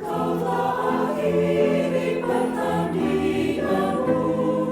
Kau telah akhiri pertandinganmu.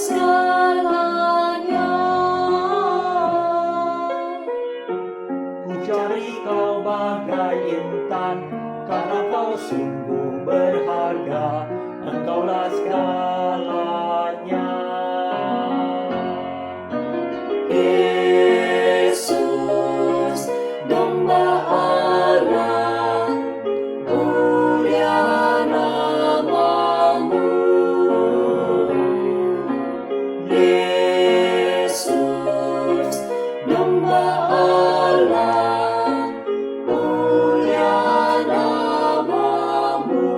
segalanya. Ku cari kau bagai intan, karena kau sungguh berharga, engkaulah segalanya. Yesus, domba Allah, mulia namamu. Yesus, domba Allah, mulia namamu.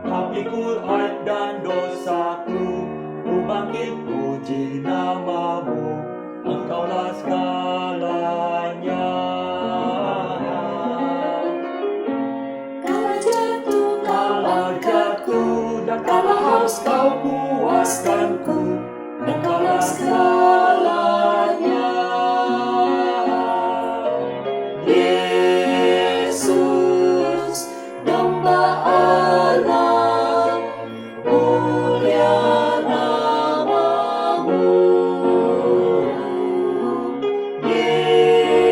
Tapi Quran dan dosaku, ku bangkit puji namamu, engkaulah segalanya. Kala jatuh dan kala haus kau puaskanku, engkaulah segalanya. Yesus, domba Allah, mulia namamu.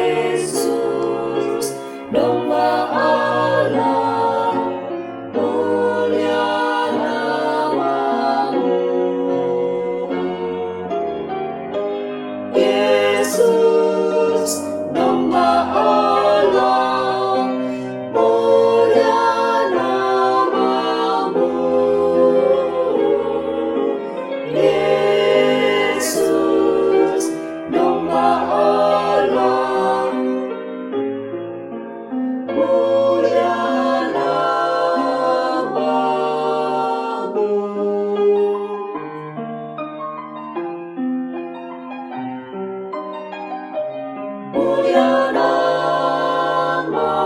Yesus, domba Allah, mulia namamu. Yesus, domba Allah, mulia namamu. Yesus, domba Allah, mulia namamu. Mulia namamu.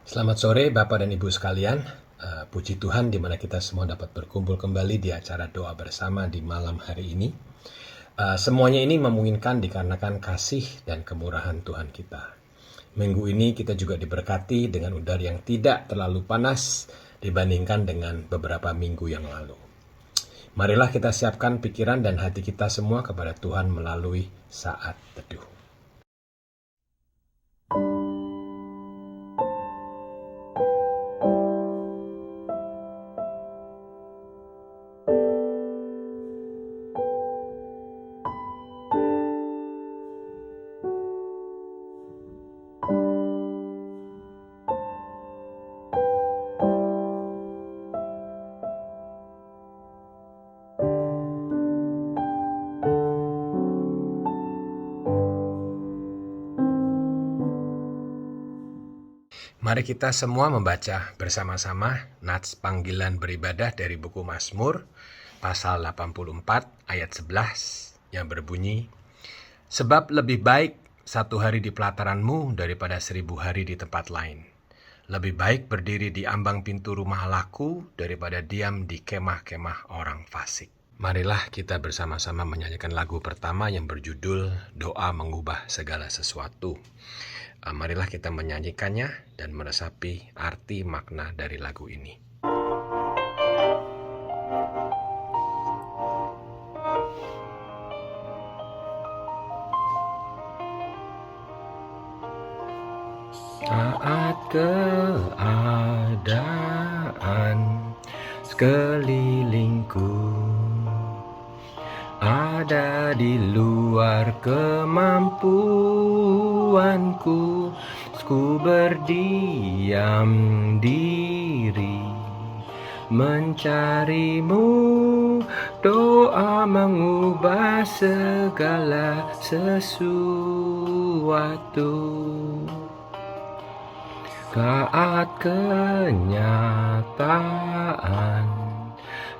Selamat sore Bapak dan Ibu sekalian. Puji Tuhan di mana kita semua dapat berkumpul kembali di acara doa bersama di malam hari ini. Semuanya ini memungkinkan dikarenakan kasih dan kemurahan Tuhan kita. Minggu ini kita juga diberkati dengan udara yang tidak terlalu panas dibandingkan dengan beberapa minggu yang lalu. Marilah kita siapkan pikiran dan hati kita semua kepada Tuhan melalui saat teduh. Mari kita semua membaca bersama-sama nats panggilan beribadah dari buku Mazmur pasal 84 ayat 11 yang berbunyi, sebab lebih baik satu hari di pelataranmu daripada 1000 hari di tempat lain. Lebih baik berdiri di ambang pintu rumah Allahku daripada diam di kemah-kemah orang fasik. Marilah kita bersama-sama menyanyikan lagu pertama yang berjudul Doa Mengubah Segala Sesuatu. Marilah kita menyanyikannya dan meresapi arti makna dari lagu ini. Saat keadaan sekelilingku ada di luar kemampuanku, ku berdiam diri mencarimu. Doa mengubah segala sesuatu. Saat kenyataan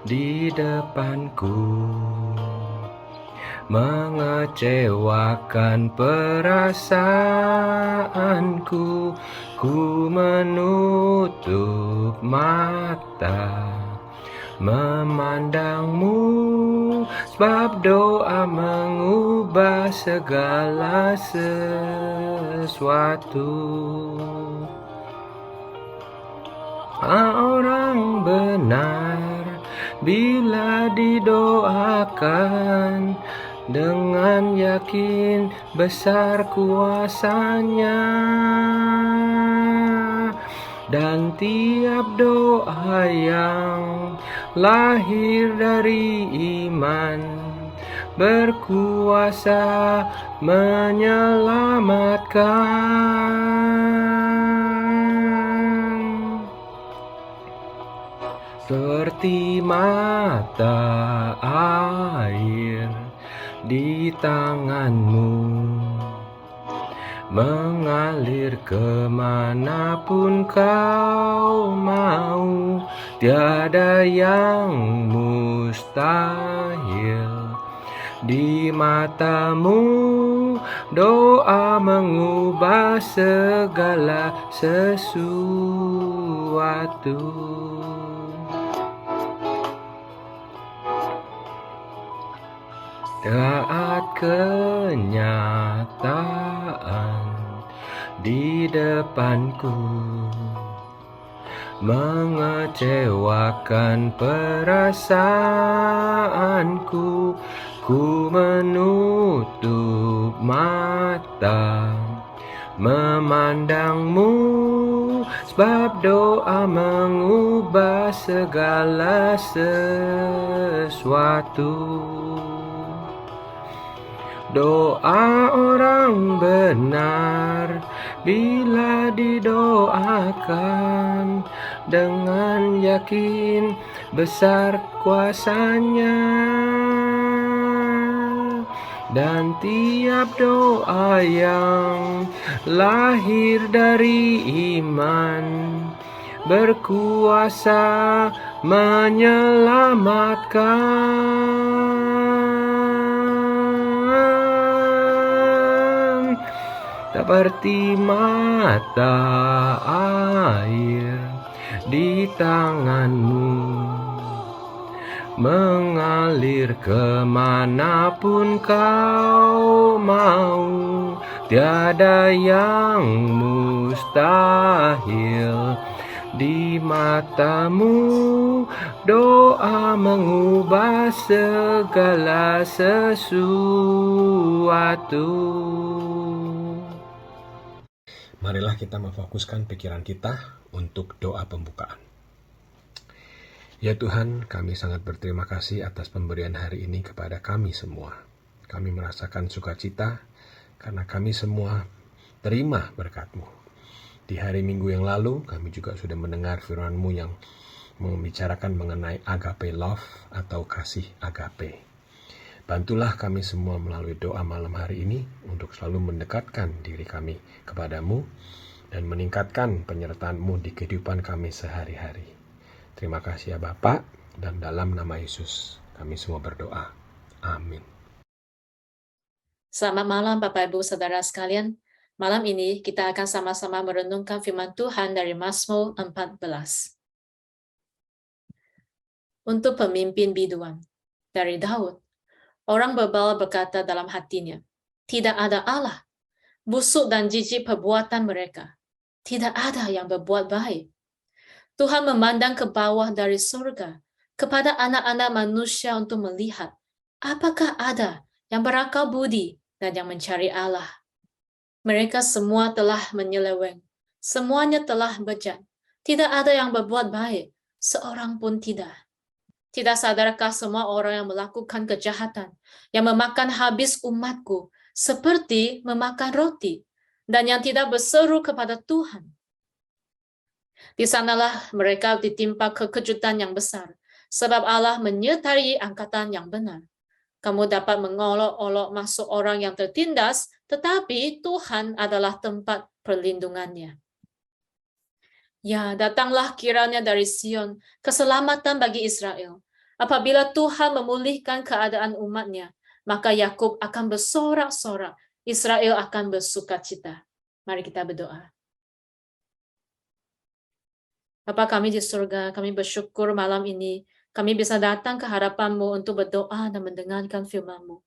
di depanku mengecewakan perasaanku, ku menutup mata memandangmu, sebab doa mengubah segala sesuatu. orang benar bila didoakan dengan yakin besar kuasanya, dan tiap doa yang lahir dari iman berkuasa menyelamatkan. Seperti mata air di tanganmu, mengalir kemanapun kau mau, tiada yang mustahil di matamu. Doa mengubah segala sesuatu. Saat kenyataan di depanku mengecewakan perasaanku, ku menutup mata memandangmu, sebab doa mengubah segala sesuatu. Doa orang benar bila didoakan dengan yakin besar kuasanya, dan tiap doa yang lahir dari iman berkuasa menyelamatkan. Seperti mata air di tanganmu, mengalir kemanapun kau mau, tiada yang mustahil di matamu. Doa mengubah segala sesuatu. Marilah kita memfokuskan pikiran kita untuk doa pembukaan. Ya Tuhan, kami sangat berterima kasih atas pemberian hari ini kepada kami semua. Kami merasakan sukacita karena kami semua terima berkat-Mu. Di hari Minggu yang lalu, kami juga sudah mendengar firman-Mu yang membicarakan mengenai agape love atau kasih agape. Bantulah kami semua melalui doa malam hari ini untuk selalu mendekatkan diri kami kepadamu dan meningkatkan penyertaan-Mu di kehidupan kami sehari-hari. Terima kasih ya Bapa, dan dalam nama Yesus kami semua berdoa. Amin. Selamat malam Bapak Ibu Saudara sekalian. Malam ini kita akan sama-sama merenungkan firman Tuhan dari Mazmur 14. Untuk pemimpin biduan, dari Daud. Orang bebal berkata dalam hatinya, tidak ada Allah, busuk dan jijik perbuatan mereka. Tidak ada yang berbuat baik. Tuhan memandang ke bawah dari surga, kepada anak-anak manusia untuk melihat, apakah ada yang berakal budi dan yang mencari Allah. Mereka semua telah menyeleweng, semuanya telah bejat. Tidak ada yang berbuat baik, seorang pun tidak. Tidak sadarkah semua orang yang melakukan kejahatan, yang memakan habis umatku, seperti memakan roti, dan yang tidak berseru kepada Tuhan? Di sanalah mereka ditimpa kekejutan yang besar, sebab Allah menyertai angkatan yang benar. Kamu dapat mengolok-olok masuk orang yang tertindas, tetapi Tuhan adalah tempat perlindungannya. Ya, datanglah kiranya dari Sion, keselamatan bagi Israel. Apabila Tuhan memulihkan keadaan umatnya, maka Yakub akan bersorak-sorak, Israel akan bersukacita. Mari kita berdoa. Bapa kami di surga, kami bersyukur malam ini, kami bisa datang ke hadapan-Mu untuk berdoa dan mendengarkan firman-Mu.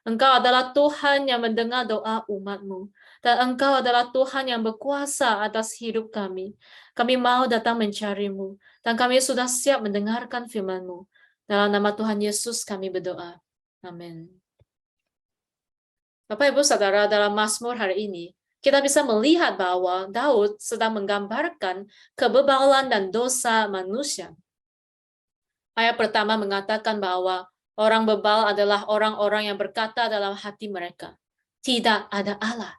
Engkau adalah Tuhan yang mendengar doa umat-Mu. Dan Engkau adalah Tuhan yang berkuasa atas hidup kami. Kami mau datang mencari-Mu. Dan kami sudah siap mendengarkan firman-Mu. Dalam nama Tuhan Yesus kami berdoa. Amin. Bapak Ibu Saudara, dalam Mazmur hari ini, kita bisa melihat bahwa Daud sedang menggambarkan kebebalan dan dosa manusia. Ayat pertama mengatakan bahwa orang bebal adalah orang-orang yang berkata dalam hati mereka, tidak ada Allah.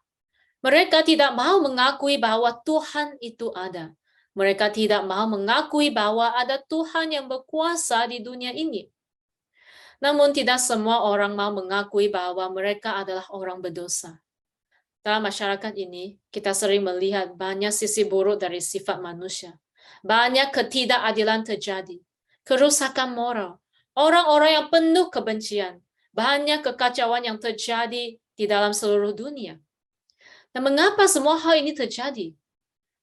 Mereka tidak mau mengakui bahwa Tuhan itu ada. Mereka tidak mau mengakui bahwa ada Tuhan yang berkuasa di dunia ini. Namun tidak semua orang mau mengakui bahwa mereka adalah orang berdosa. Dalam masyarakat ini, kita sering melihat banyak sisi buruk dari sifat manusia. Banyak ketidakadilan terjadi. Kerusakan moral, orang-orang yang penuh kebencian, banyak kekacauan yang terjadi di dalam seluruh dunia. Dan mengapa semua hal ini terjadi?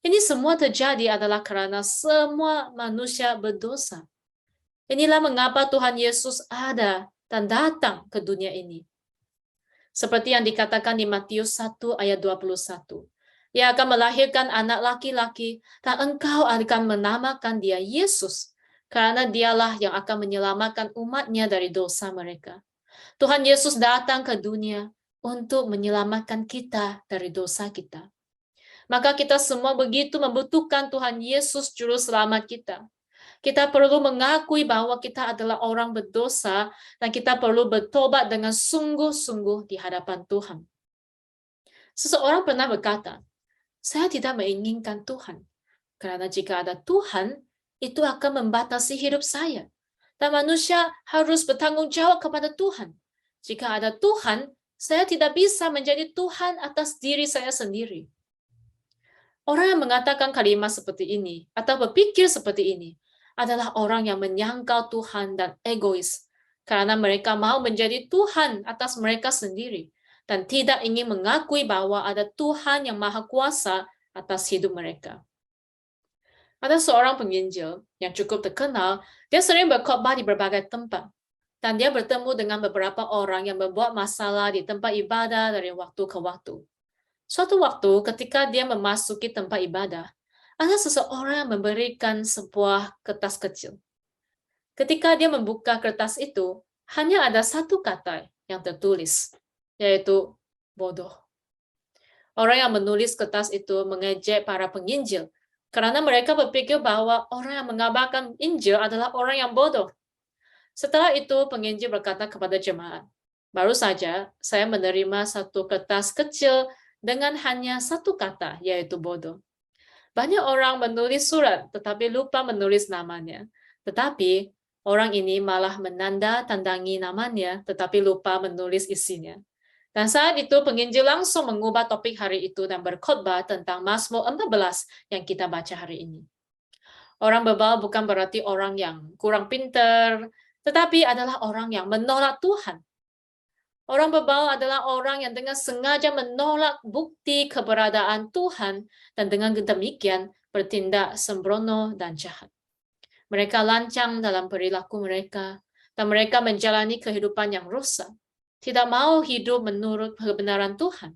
Ini semua terjadi adalah karena semua manusia berdosa. Inilah mengapa Tuhan Yesus ada dan datang ke dunia ini. Seperti yang dikatakan di Matius 1 ayat 21. Ia akan melahirkan anak laki-laki dan engkau akan menamakan dia Yesus. Karena dialah yang akan menyelamatkan umatnya dari dosa mereka. Tuhan Yesus datang ke dunia untuk menyelamatkan kita dari dosa kita. Maka kita semua begitu membutuhkan Tuhan Yesus Juru Selamat kita. Kita perlu mengakui bahwa kita adalah orang berdosa dan kita perlu bertobat dengan sungguh-sungguh di hadapan Tuhan. Seseorang pernah berkata, saya tidak menginginkan Tuhan. Karena jika ada Tuhan, itu akan membatasi hidup saya. Dan manusia harus bertanggung jawab kepada Tuhan. Jika ada Tuhan, saya tidak bisa menjadi Tuhan atas diri saya sendiri. Orang yang mengatakan kalimat seperti ini, atau berpikir seperti ini, adalah orang yang menyangkal Tuhan dan egois. Karena mereka mau menjadi Tuhan atas mereka sendiri. Dan tidak ingin mengakui bahwa ada Tuhan yang maha kuasa atas hidup mereka. Ada seorang penginjil yang cukup terkenal, dia sering berkhotbah di berbagai tempat. Dan dia bertemu dengan beberapa orang yang membuat masalah di tempat ibadah dari waktu ke waktu. Suatu waktu ketika dia memasuki tempat ibadah, ada seseorang yang memberikan sebuah kertas kecil. Ketika dia membuka kertas itu, hanya ada satu kata yang tertulis, yaitu bodoh. Orang yang menulis kertas itu mengejek para penginjil, karena mereka berpikir bahwa orang yang mengabarkan Injil adalah orang yang bodoh. Setelah itu, penginjil berkata kepada jemaat, baru saja saya menerima satu kertas kecil dengan hanya satu kata, yaitu bodoh. Banyak orang menulis surat, tetapi lupa menulis namanya. Tetapi orang ini malah menanda-tandangi namanya, tetapi lupa menulis isinya. Dan saat itu penginjil langsung mengubah topik hari itu dan berkhotbah tentang Mazmur 14 yang kita baca hari ini. Orang bebal bukan berarti orang yang kurang pintar, tetapi adalah orang yang menolak Tuhan. Orang bebal adalah orang yang dengan sengaja menolak bukti keberadaan Tuhan dan dengan demikian bertindak sembrono dan jahat. Mereka lancang dalam perilaku mereka dan mereka menjalani kehidupan yang rusak. Tidak mau hidup menurut kebenaran Tuhan.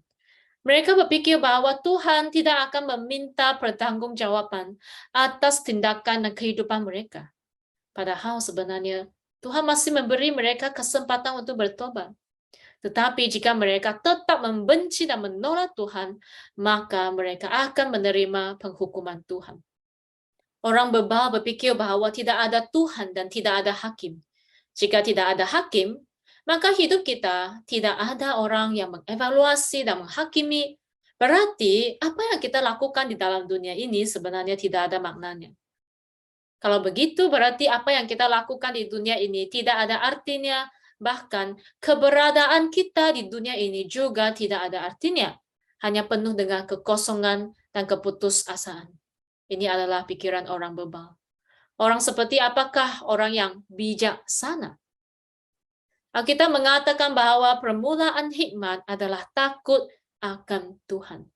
Mereka berpikir bahwa Tuhan tidak akan meminta pertanggungjawaban atas tindakan dan kehidupan mereka. Padahal sebenarnya Tuhan masih memberi mereka kesempatan untuk bertobat. Tetapi jika mereka tetap membenci dan menolak Tuhan, maka mereka akan menerima penghukuman Tuhan. Orang bebal berpikir bahwa tidak ada Tuhan dan tidak ada hakim. Jika tidak ada hakim, maka hidup kita tidak ada orang yang mengevaluasi dan menghakimi. Berarti apa yang kita lakukan di dalam dunia ini sebenarnya tidak ada maknanya. Kalau begitu berarti apa yang kita lakukan di dunia ini tidak ada artinya, bahkan keberadaan kita di dunia ini juga tidak ada artinya. Hanya penuh dengan kekosongan dan keputusasaan. Ini adalah pikiran orang bebal. Orang seperti apakah orang yang bijaksana? Alkitab mengatakan bahwa permulaan hikmat adalah takut akan Tuhan.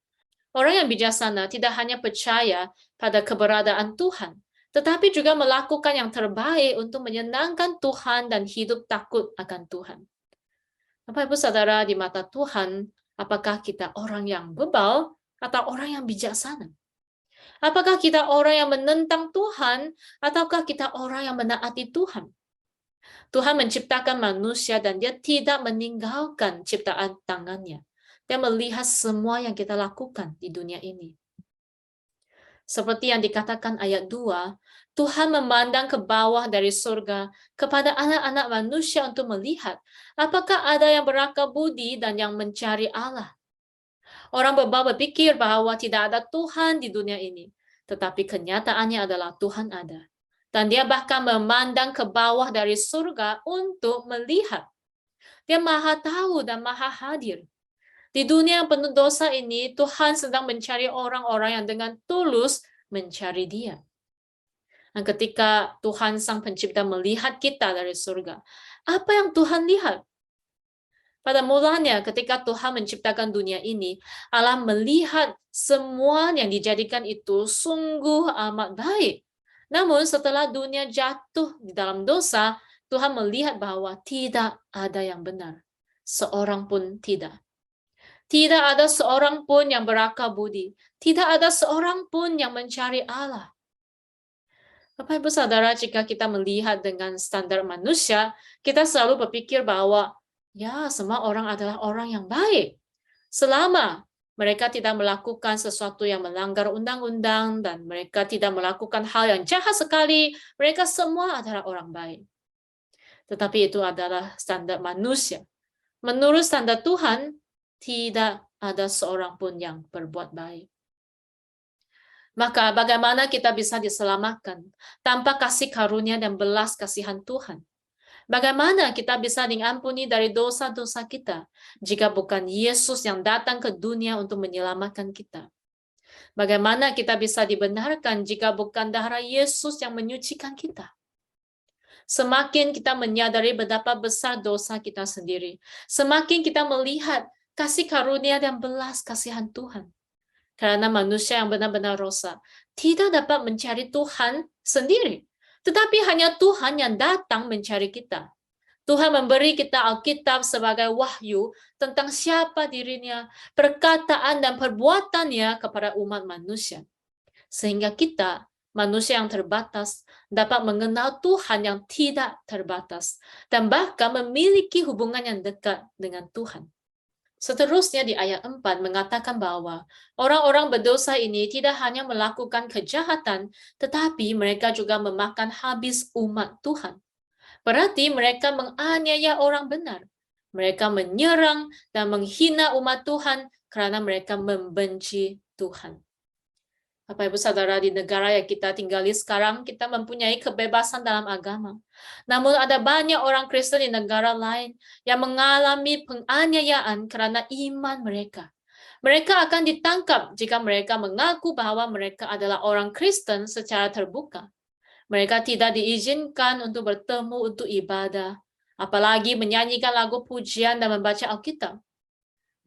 Orang yang bijaksana tidak hanya percaya pada keberadaan Tuhan, tetapi juga melakukan yang terbaik untuk menyenangkan Tuhan dan hidup takut akan Tuhan. Bapak Ibu Saudara, di mata Tuhan, apakah kita orang yang bebal atau orang yang bijaksana? Apakah kita orang yang menentang Tuhan ataukah kita orang yang menaati Tuhan? Tuhan menciptakan manusia dan dia tidak meninggalkan ciptaan tangannya. Dia melihat semua yang kita lakukan di dunia ini. Seperti yang dikatakan ayat 2, Tuhan memandang ke bawah dari surga kepada anak-anak manusia untuk melihat apakah ada yang berakal budi dan yang mencari Allah. Orang bebal berpikir bahwa tidak ada Tuhan di dunia ini, tetapi kenyataannya adalah Tuhan ada. Dan dia bahkan memandang ke bawah dari surga untuk melihat. Dia maha tahu dan maha hadir. Di dunia yang penuh dosa ini, Tuhan sedang mencari orang-orang yang dengan tulus mencari Dia. Dan ketika Tuhan Sang Pencipta melihat kita dari surga, apa yang Tuhan lihat? Pada mulanya ketika Tuhan menciptakan dunia ini, Allah melihat semua yang dijadikan itu sungguh amat baik. Namun setelah dunia jatuh di dalam dosa, Tuhan melihat bahwa tidak ada yang benar. Seorang pun tidak. Tidak ada seorang pun yang berakal budi. Tidak ada seorang pun yang mencari Allah. Bapak Ibu Saudara, jika kita melihat dengan standar manusia, kita selalu berpikir bahwa ya, semua orang adalah orang yang baik. Selama mereka tidak melakukan sesuatu yang melanggar undang-undang dan mereka tidak melakukan hal yang jahat sekali, mereka semua adalah orang baik. Tetapi itu adalah standar manusia. Menurut standar Tuhan, tidak ada seorang pun yang berbuat baik. Maka bagaimana kita bisa diselamatkan tanpa kasih karunia dan belas kasihan Tuhan? Bagaimana kita bisa diampuni dari dosa-dosa kita jika bukan Yesus yang datang ke dunia untuk menyelamatkan kita? Bagaimana kita bisa dibenarkan jika bukan darah Yesus yang menyucikan kita? Semakin kita menyadari betapa besar dosa kita sendiri, semakin kita melihat kasih karunia dan belas kasihan Tuhan. Karena manusia yang benar-benar dosa tidak dapat mencari Tuhan sendiri, tetapi hanya Tuhan yang datang mencari kita. Tuhan memberi kita Alkitab sebagai wahyu tentang siapa dirinya, perkataan dan perbuatannya kepada umat manusia. Sehingga kita, manusia yang terbatas, dapat mengenal Tuhan yang tidak terbatas dan bahkan memiliki hubungan yang dekat dengan Tuhan. Seterusnya di ayat 4 mengatakan bahwa orang-orang berdosa ini tidak hanya melakukan kejahatan, tetapi mereka juga memakan habis umat Tuhan. Berarti mereka menganiaya orang benar. Mereka menyerang dan menghina umat Tuhan karena mereka membenci Tuhan. Bapak Ibu Saudara, di negara yang kita tinggali sekarang, kita mempunyai kebebasan dalam agama. Namun ada banyak orang Kristen di negara lain yang mengalami penganiayaan karena iman mereka. Mereka akan ditangkap jika mereka mengaku bahwa mereka adalah orang Kristen secara terbuka. Mereka tidak diizinkan untuk bertemu untuk ibadah, apalagi menyanyikan lagu pujian dan membaca Alkitab.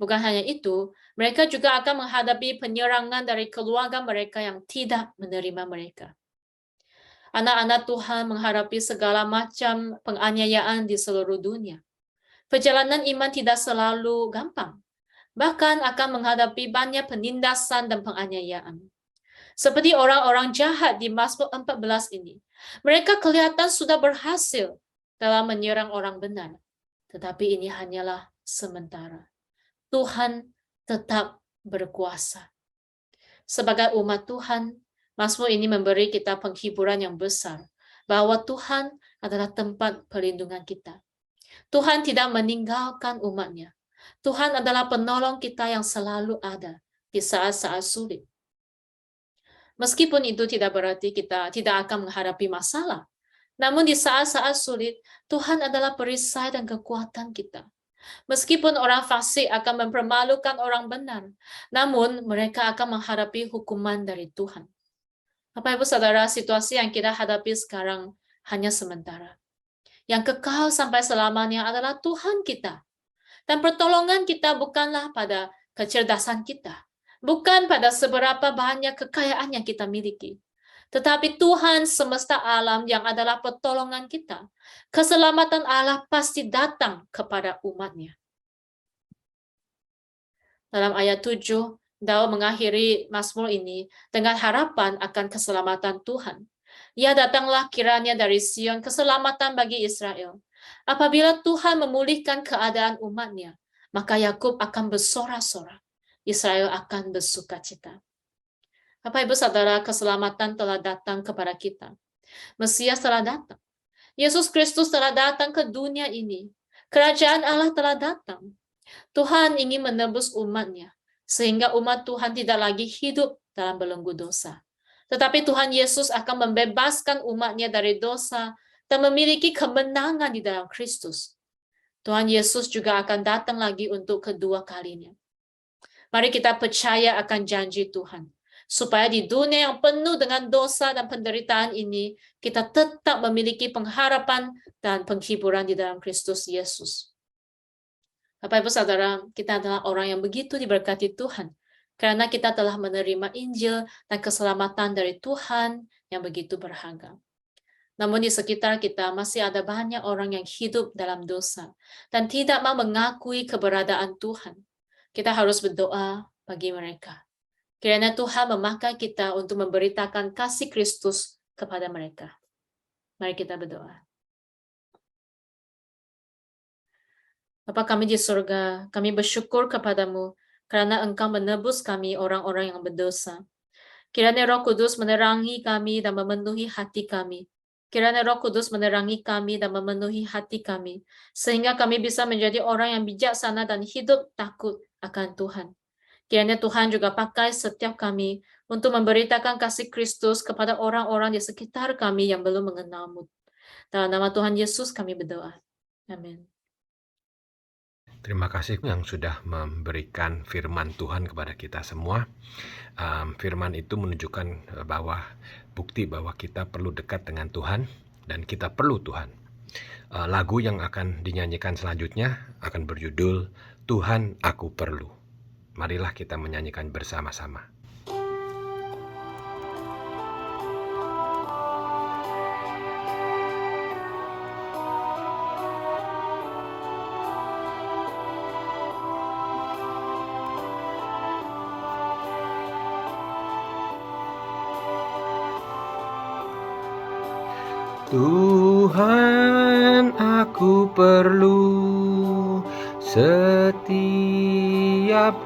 Bukan hanya itu, mereka juga akan menghadapi penyerangan dari keluarga mereka yang tidak menerima mereka. Anak-anak Tuhan menghadapi segala macam penganiayaan di seluruh dunia. Perjalanan iman tidak selalu gampang, bahkan akan menghadapi banyak penindasan dan penganiayaan. Seperti orang-orang jahat di Mazmur 14 ini. Mereka kelihatan sudah berhasil dalam menyerang orang benar. Tetapi ini hanyalah sementara. Tuhan tetap berkuasa. Sebagai umat Tuhan, Mazmur ini memberi kita penghiburan yang besar bahwa Tuhan adalah tempat perlindungan kita. Tuhan tidak meninggalkan umatnya. Tuhan adalah penolong kita yang selalu ada di saat-saat sulit. Meskipun itu tidak berarti kita tidak akan menghadapi masalah. Namun di saat-saat sulit, Tuhan adalah perisai dan kekuatan kita. Meskipun orang fasik akan mempermalukan orang benar, namun mereka akan menghadapi hukuman dari Tuhan. Bapak Ibu Saudara, situasi yang kita hadapi sekarang hanya sementara. Yang kekal sampai selamanya adalah Tuhan kita. Dan pertolongan kita bukanlah pada kecerdasan kita, bukan pada seberapa banyak kekayaan yang kita miliki, tetapi Tuhan semesta alam yang adalah pertolongan kita. Keselamatan Allah pasti datang kepada umatnya. Dalam ayat 7, Daud mengakhiri Mazmur ini dengan harapan akan keselamatan Tuhan. Ya, datanglah kiranya dari Sion keselamatan bagi Israel. Apabila Tuhan memulihkan keadaan umatnya, maka Yakub akan bersorak-sorak. Israel akan bersukacita. Bapak Ibu Saudara, keselamatan telah datang kepada kita. Mesias telah datang. Yesus Kristus telah datang ke dunia ini. Kerajaan Allah telah datang. Tuhan ingin menebus umatnya, sehingga umat Tuhan tidak lagi hidup dalam belenggu dosa. Tetapi Tuhan Yesus akan membebaskan umatnya dari dosa dan memiliki kemenangan di dalam Kristus. Tuhan Yesus juga akan datang lagi untuk kedua kalinya. Mari kita percaya akan janji Tuhan, supaya di dunia yang penuh dengan dosa dan penderitaan ini, kita tetap memiliki pengharapan dan penghiburan di dalam Kristus Yesus. Bapak Ibu Saudara, kita adalah orang yang begitu diberkati Tuhan, karena kita telah menerima Injil dan keselamatan dari Tuhan yang begitu berharga. Namun di sekitar kita masih ada banyak orang yang hidup dalam dosa dan tidak mau mengakui keberadaan Tuhan. Kita harus berdoa bagi mereka. Kiranya Tuhan memakai kita untuk memberitakan kasih Kristus kepada mereka. Mari kita berdoa. Bapa kami di surga, kami bersyukur kepadamu karena Engkau menebus kami orang-orang yang berdosa. Kiranya Roh Kudus menerangi kami dan memenuhi hati kami. Kiranya Roh Kudus menerangi kami dan memenuhi hati kami, sehingga kami bisa menjadi orang yang bijaksana dan hidup takut akan Tuhan. Kiranya Tuhan juga pakai setiap kami untuk memberitakan kasih Kristus kepada orang-orang di sekitar kami yang belum mengenal-Mu. Dalam nama Tuhan Yesus kami berdoa. Amin. Terima kasih yang sudah memberikan firman Tuhan kepada kita semua. Firman itu menunjukkan bahwa bukti bahwa kita perlu dekat dengan Tuhan dan kita perlu Tuhan. Lagu yang akan dinyanyikan selanjutnya akan berjudul Tuhan Aku Perlu. Marilah kita menyanyikan bersama-sama. Tuhan aku perlu setiap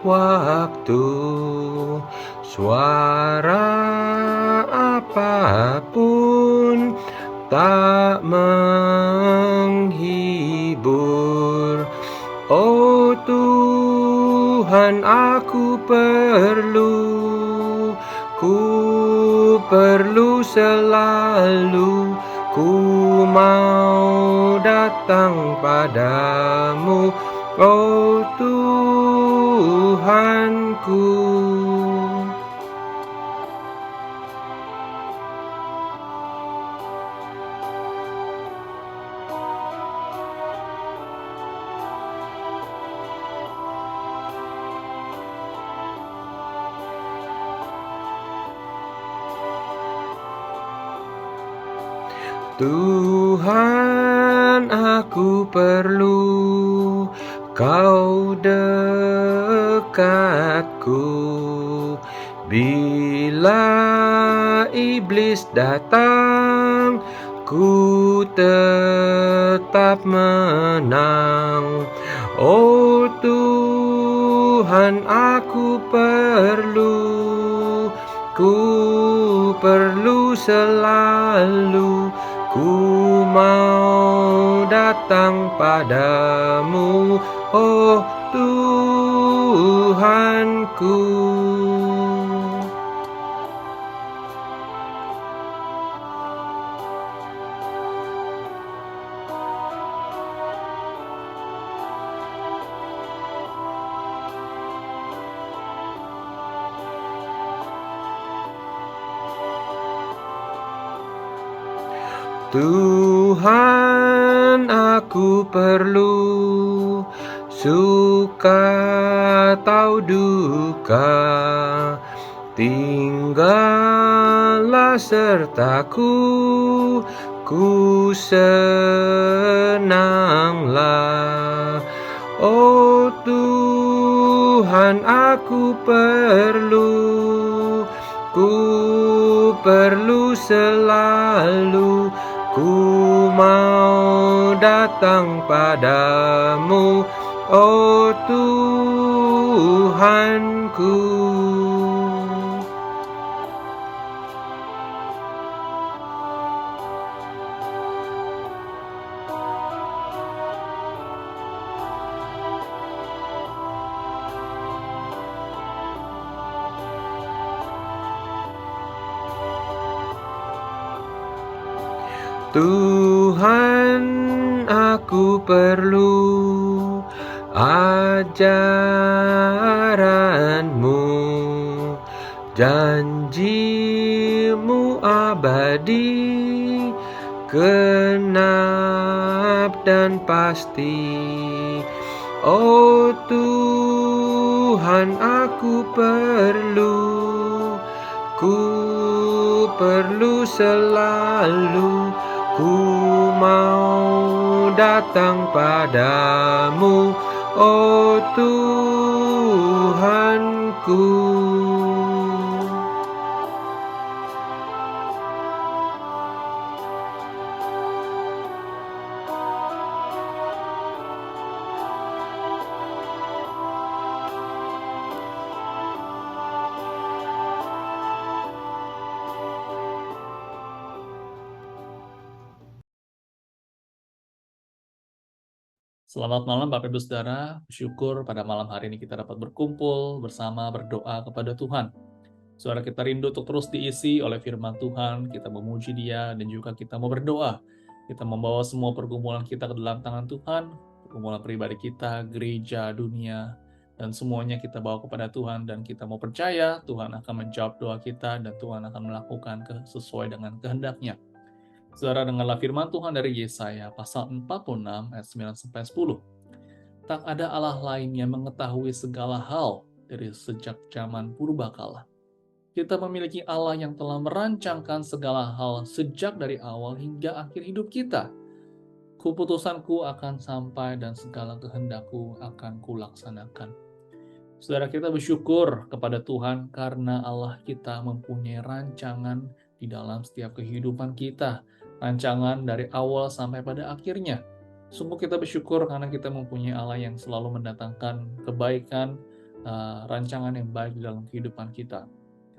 waktu, suara apapun tak menghibur. Oh Tuhan aku perlu selalu. Ku mau datang padamu, oh Tuhanku. Tuhan aku perlu Kau dekatku. Bila iblis datang, ku tetap menang. Oh Tuhan aku perlu selalu. Ku mau datang padamu, oh Tuhanku. Tuhan aku perlu, suka atau duka, tinggallah sertaku, ku senanglah. Oh Tuhan Tuhan, aku perlu selalu, ku mau datang padamu, oh Tuhanku. Tuhan, aku perlu ajaran-Mu, janji-Mu abadi, genap dan pasti. Oh Tuhan, aku perlu selalu, ku mau datang padamu, oh Tuhanku. Selamat malam Bapak Ibu Saudara, bersyukur pada malam hari ini kita dapat berkumpul bersama berdoa kepada Tuhan. Saudara, kita rindu untuk terus diisi oleh firman Tuhan, kita memuji Dia, dan juga kita mau berdoa. Kita membawa semua pergumulan kita ke dalam tangan Tuhan, pergumulan pribadi kita, gereja, dunia, dan semuanya kita bawa kepada Tuhan, dan kita mau percaya Tuhan akan menjawab doa kita, dan Tuhan akan melakukan sesuai dengan kehendak-Nya. Saudara, dengarlah firman Tuhan dari Yesaya pasal 46 ayat 9-10. Tak ada Allah lain yang mengetahui segala hal dari sejak zaman purbakala. Kita memiliki Allah yang telah merancangkan segala hal sejak dari awal hingga akhir hidup kita. Keputusanku akan sampai dan segala kehendakku akan kulaksanakan. Saudara, kita bersyukur kepada Tuhan karena Allah kita mempunyai rancangan di dalam setiap kehidupan kita. Rancangan dari awal sampai pada akhirnya. Sungguh kita bersyukur karena kita mempunyai Allah yang selalu mendatangkan kebaikan, rancangan yang baik di dalam kehidupan kita.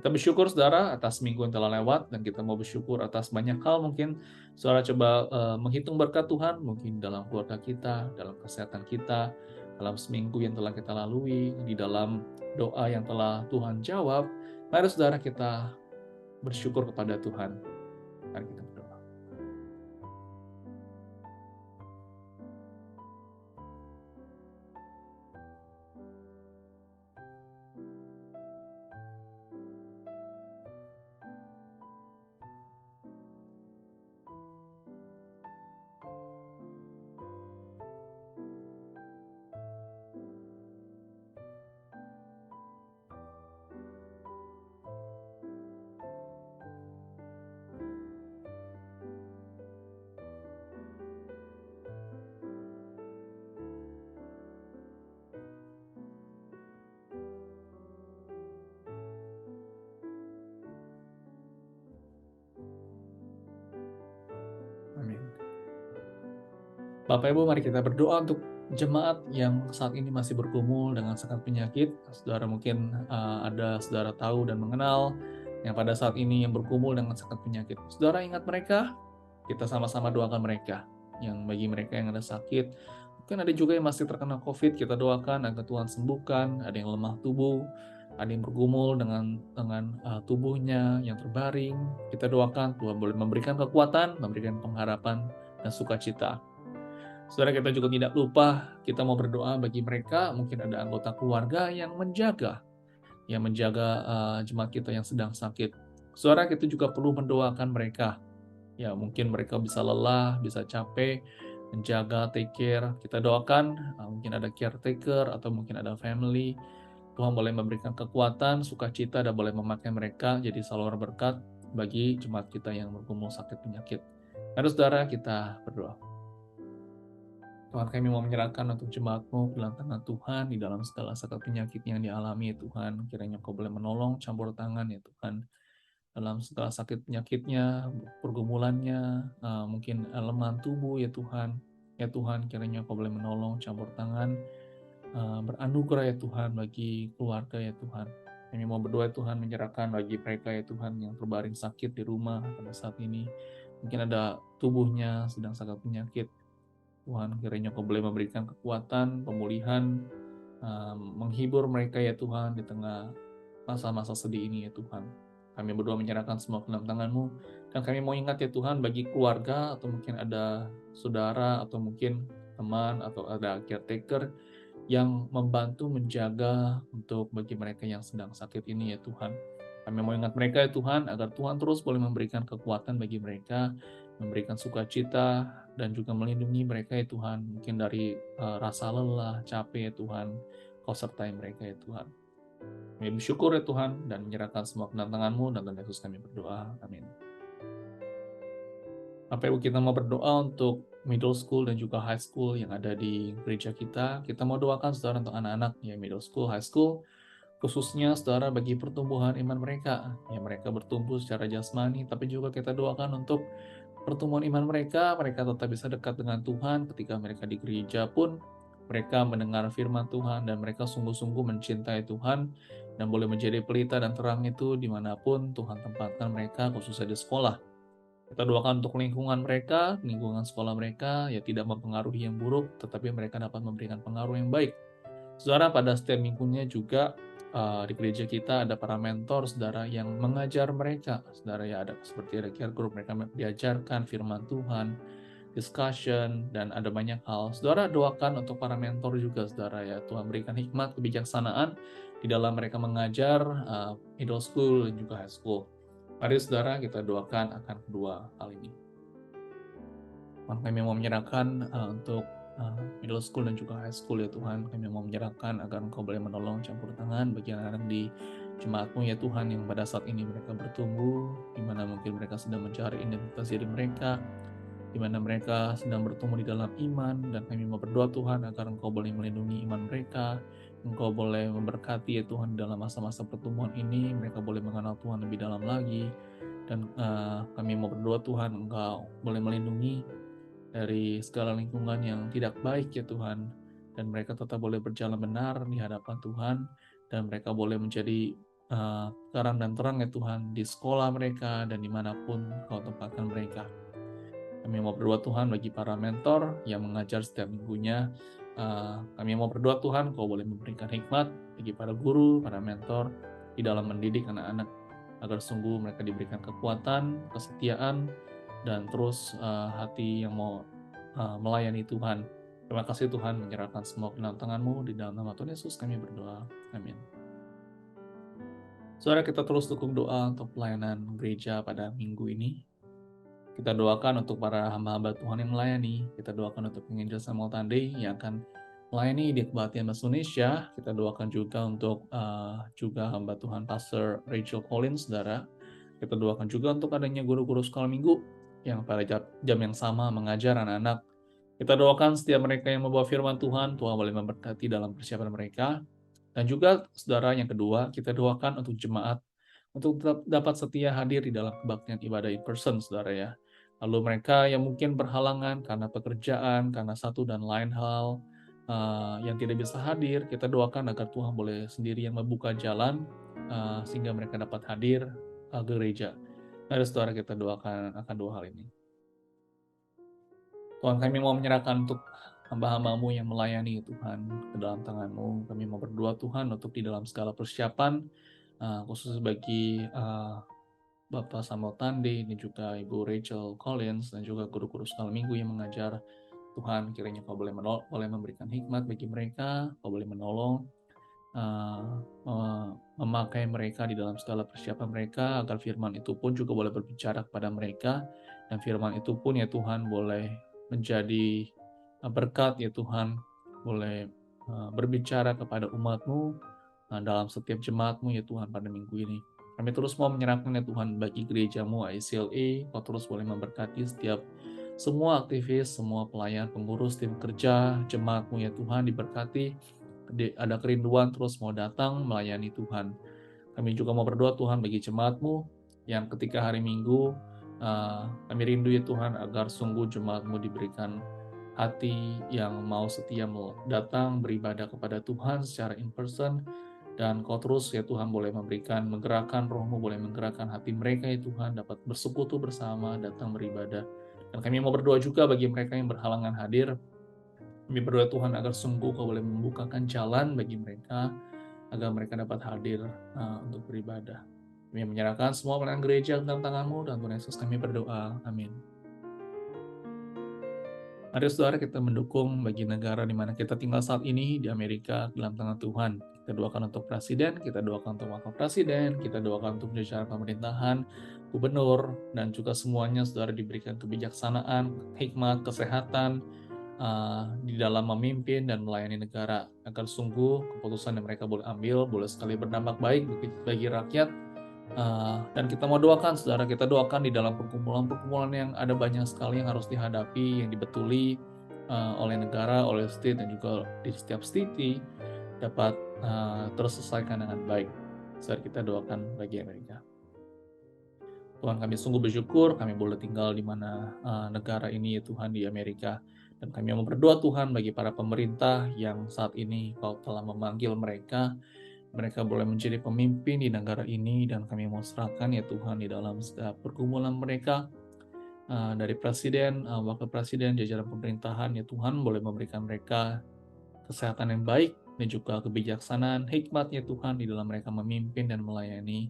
Kita bersyukur saudara atas minggu yang telah lewat, dan kita mau bersyukur atas banyak hal. Mungkin saudara coba menghitung berkat Tuhan, mungkin dalam keluarga kita, dalam kesehatan kita, dalam seminggu yang telah kita lalui, di dalam doa yang telah Tuhan jawab. Mari saudara kita bersyukur kepada Tuhan. Mari kita berdoa. Amin. Bapak Ibu, mari kita berdoa untuk jemaat yang saat ini masih bergumul dengan sakit penyakit. Saudara mungkin ada saudara tahu dan mengenal yang pada saat ini yang bergumul dengan sakit penyakit. Saudara ingat mereka, kita sama-sama doakan mereka. Yang bagi mereka yang ada sakit, mungkin ada juga yang masih terkena COVID, kita doakan agar Tuhan sembuhkan. Ada yang lemah tubuh, ada yang bergumul dengan tubuhnya yang terbaring. Kita doakan Tuhan boleh memberikan kekuatan, memberikan pengharapan dan sukacita. Saudara, kita juga tidak lupa kita mau berdoa bagi mereka, mungkin ada anggota keluarga yang menjaga jemaat kita yang sedang sakit. Saudara, kita juga perlu mendoakan mereka. Ya, mungkin mereka bisa lelah, bisa capek, menjaga, take care. Kita doakan, mungkin ada caretaker atau mungkin ada family. Tuhan boleh memberikan kekuatan, sukacita, dan boleh memakai mereka jadi saluran berkat bagi jemaat kita yang bergumul sakit penyakit. Mari saudara, kita berdoa. Tuhan, kami mau menyerahkan untuk jemaat-Mu ke dalam tangan Tuhan di dalam segala sakit penyakit yang dialami ya Tuhan. Kiranya Kau boleh menolong, campur tangan ya Tuhan dalam segala sakit penyakitnya, pergumulannya, mungkin eleman tubuh ya Tuhan. Ya Tuhan, kiranya Kau boleh menolong, campur tangan, beranugerah ya Tuhan bagi keluarga ya Tuhan. Kami mau berdoa ya Tuhan, menyerahkan bagi mereka ya Tuhan yang terbaring sakit di rumah pada saat ini. Mungkin ada tubuhnya sedang sakit penyakit. Tuhan, kiranya Kau boleh memberikan kekuatan, pemulihan, menghibur mereka ya Tuhan di tengah masa-masa sedih ini ya Tuhan. Kami berdoa menyerahkan semua ke dalam tangan-Mu, dan kami mau ingat ya Tuhan bagi keluarga atau mungkin ada saudara atau mungkin teman atau ada caretaker yang membantu menjaga untuk bagi mereka yang sedang sakit ini ya Tuhan. Kami mau ingat mereka ya Tuhan, agar Tuhan terus boleh memberikan kekuatan bagi mereka, memberikan sukacita, dan juga melindungi mereka ya Tuhan, mungkin dari rasa lelah, capek ya Tuhan, Kau sertai mereka ya Tuhan. Kami bersyukur ya Tuhan, dan menyerahkan semua ke dalam tangan-Mu, dan dalam Yesus kami berdoa, amin. Bapak Ibu, kita mau berdoa untuk middle school dan juga high school yang ada di gereja kita. Kita mau doakan saudara untuk anak-anak ya middle school, high school, khususnya saudara bagi pertumbuhan iman mereka. Ya, mereka bertumbuh secara jasmani, tapi juga kita doakan untuk pertumbuhan iman mereka tetap bisa dekat dengan Tuhan ketika mereka di gereja pun. Mereka mendengar firman Tuhan dan mereka sungguh-sungguh mencintai Tuhan dan boleh menjadi pelita dan terang itu dimanapun Tuhan tempatkan mereka, khususnya di sekolah. Kita doakan untuk lingkungan mereka, lingkungan sekolah mereka, ya tidak mempengaruhi yang buruk, tetapi mereka dapat memberikan pengaruh yang baik. Saudara, pada setiap minggunya juga di gereja kita ada para mentor, saudara, yang mengajar mereka. Saudara, ya ada seperti ada care group, mereka diajarkan firman Tuhan, discussion, dan ada banyak hal. Saudara, doakan untuk para mentor juga, saudara, ya Tuhan berikan hikmat, kebijaksanaan di dalam mereka mengajar middle school dan juga high school. Mari saudara kita doakan akan kedua hal ini. Kami mau menyerahkan untuk middle school dan juga high school ya Tuhan. Kami mau menyerahkan agar Engkau boleh menolong campur tangan bagi anak-anak di jemaat-Mu ya Tuhan, yang pada saat ini mereka bertumbuh, di mana mungkin mereka sedang mencari identitas diri mereka, di mana mereka sedang bertumbuh di dalam iman, dan kami mau berdoa Tuhan agar Engkau boleh melindungi iman mereka, Engkau boleh memberkati ya Tuhan dalam masa-masa pertumbuhan ini, mereka boleh mengenal Tuhan lebih dalam lagi, dan kami mau berdoa Tuhan Engkau boleh melindungi dari segala lingkungan yang tidak baik ya Tuhan, dan mereka tetap boleh berjalan benar di hadapan Tuhan, dan mereka boleh menjadi terang dan terang ya Tuhan di sekolah mereka dan dimanapun Kau tempatkan mereka. Kami mau berdoa Tuhan bagi para mentor yang mengajar setiap minggunya. Kami mau berdoa Tuhan, Kau boleh memberikan hikmat bagi para guru, para mentor di dalam mendidik anak-anak, agar sungguh mereka diberikan kekuatan, kesetiaan, dan terus hati yang mau melayani Tuhan. Terima kasih Tuhan, menyerahkan semua ke dalam tangan-Mu, di dalam nama Tuhan Yesus kami berdoa. Amin. Saudara, kita terus dukung doa untuk pelayanan gereja pada minggu ini. Kita doakan untuk para hamba-hamba Tuhan yang melayani. Kita doakan untuk penginjil Samuel Tande yang akan melayani di Kebaktian Bahasa Indonesia. Kita doakan juga untuk juga hamba Tuhan Pastor Rachel Collins, saudara. Kita doakan juga untuk adanya guru-guru sekolah minggu yang pada jam yang sama mengajar anak-anak. Kita doakan setiap mereka yang membawa firman Tuhan, Tuhan boleh memberkati dalam persiapan mereka. Dan juga saudara, yang kedua, kita doakan untuk jemaat untuk tetap dapat setia hadir di dalam kebaktian ibadah in person, saudara ya. Lalu mereka yang mungkin berhalangan karena pekerjaan, karena satu dan lain hal yang tidak bisa hadir, kita doakan agar Tuhan boleh sendiri yang membuka jalan sehingga mereka dapat hadir ke gereja. Mari saudara kita doakan akan dua hal ini. Tuhan, kami mau menyerahkan untuk hamba-hamba-Mu yang melayani Tuhan ke dalam tangan-Mu. Kami mau berdoa Tuhan untuk di dalam segala persiapan, khusus bagi Bapak Samuel Tande, ini juga Ibu Rachel Collins, dan juga guru-guru sekolah minggu yang mengajar. Tuhan, kiranya Kau boleh memberikan hikmat bagi mereka, Kau boleh menolong, memakai mereka di dalam segala persiapan mereka, agar firman itu pun juga boleh berbicara kepada mereka, dan firman itu pun ya Tuhan boleh menjadi berkat ya Tuhan, boleh berbicara kepada umat-Mu dalam setiap jemaat-Mu ya Tuhan pada minggu ini. Kami terus mau menyerahkan ya Tuhan bagi gereja-Mu ICLA, Kau terus boleh memberkati setiap semua aktivis, semua pelayan, pengurus, tim kerja, jemaat-Mu ya Tuhan diberkati, ada kerinduan terus mau datang melayani Tuhan. Kami juga mau berdoa Tuhan bagi jemaat-Mu yang ketika hari Minggu, kami rindu ya Tuhan agar sungguh jemaat-Mu diberikan hati yang mau setia datang beribadah kepada Tuhan secara in person, dan Kau terus ya Tuhan boleh menggerakkan Roh-Mu, boleh menggerakkan hati mereka ya Tuhan, dapat bersekutu bersama, datang beribadah. Dan kami mau berdoa juga bagi mereka yang berhalangan hadir. Kami berdoa Tuhan agar sungguh Kau boleh membukakan jalan bagi mereka, agar mereka dapat hadir untuk beribadah. Kami menyerahkan semua pelayanan gereja dalam tangan-Mu, dan Tuhan Yesus kami berdoa. Amin. Mari saudara kita mendukung bagi negara di mana kita tinggal saat ini di Amerika dalam tangan Tuhan. Kita doakan untuk presiden, kita doakan untuk wakil presiden, kita doakan untuk jajaran pemerintahan, gubernur, dan juga semuanya saudara diberikan kebijaksanaan, hikmat, kesehatan di dalam memimpin dan melayani negara, agar sungguh keputusan yang mereka boleh ambil boleh sekali berdampak baik bagi rakyat. Dan kita mau doakan, saudara, kita doakan di dalam perkumpulan-perkumpulan yang ada banyak sekali yang harus dihadapi, yang dibetuli oleh negara, oleh state, dan juga di setiap city dapat terselesaikan dengan baik. Saudara, kita doakan bagi Amerika. Tuhan, kami sungguh bersyukur kami boleh tinggal di mana negara ini ya Tuhan, di Amerika. Dan kami mau berdoa Tuhan bagi para pemerintah yang saat ini Kau telah memanggil mereka boleh menjadi pemimpin di negara ini, dan kami mau serahkan ya Tuhan di dalam setiap pergumulan mereka, dari presiden, wakil presiden, jajaran pemerintahan ya Tuhan boleh memberikan mereka kesehatan yang baik dan juga kebijaksanaan, hikmat ya Tuhan di dalam mereka memimpin dan melayani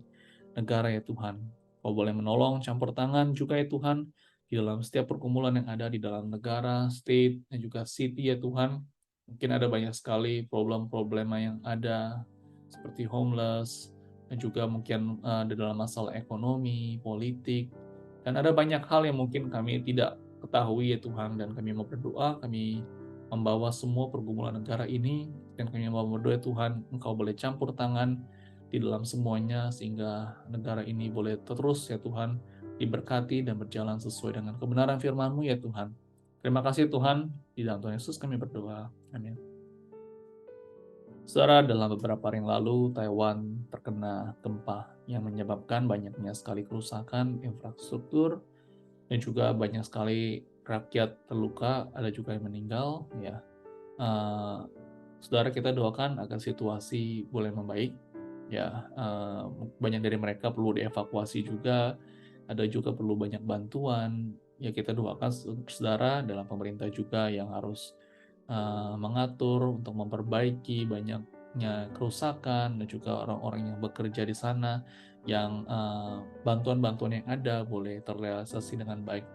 negara ya Tuhan. Kau boleh menolong, campur tangan juga ya Tuhan di dalam setiap pergumulan yang ada di dalam negara, state, dan juga city ya Tuhan. Mungkin ada banyak sekali problem-problema yang ada, seperti homeless, dan juga mungkin di dalam masalah ekonomi, politik, dan ada banyak hal yang mungkin kami tidak ketahui ya Tuhan, dan kami mau berdoa, kami membawa semua pergumulan negara ini, dan kami mau berdoa Tuhan, Engkau boleh campur tangan di dalam semuanya, sehingga negara ini boleh terus ya Tuhan, diberkati dan berjalan sesuai dengan kebenaran firman-Mu ya Tuhan. Terima kasih Tuhan, di dalam Tuhan Yesus kami berdoa. Amin. Saudara, dalam beberapa hari yang lalu, Taiwan terkena gempa yang menyebabkan banyaknya sekali kerusakan infrastruktur, dan juga banyak sekali rakyat terluka, ada juga yang meninggal. Ya, saudara, kita doakan agar situasi boleh membaik. Ya, banyak dari mereka perlu dievakuasi juga, ada juga perlu banyak bantuan. Ya, kita doakan saudara dalam pemerintah juga yang harus mengatur untuk memperbaiki banyaknya kerusakan, dan juga orang-orang yang bekerja di sana, yang bantuan-bantuan yang ada boleh terrealisasi dengan baik.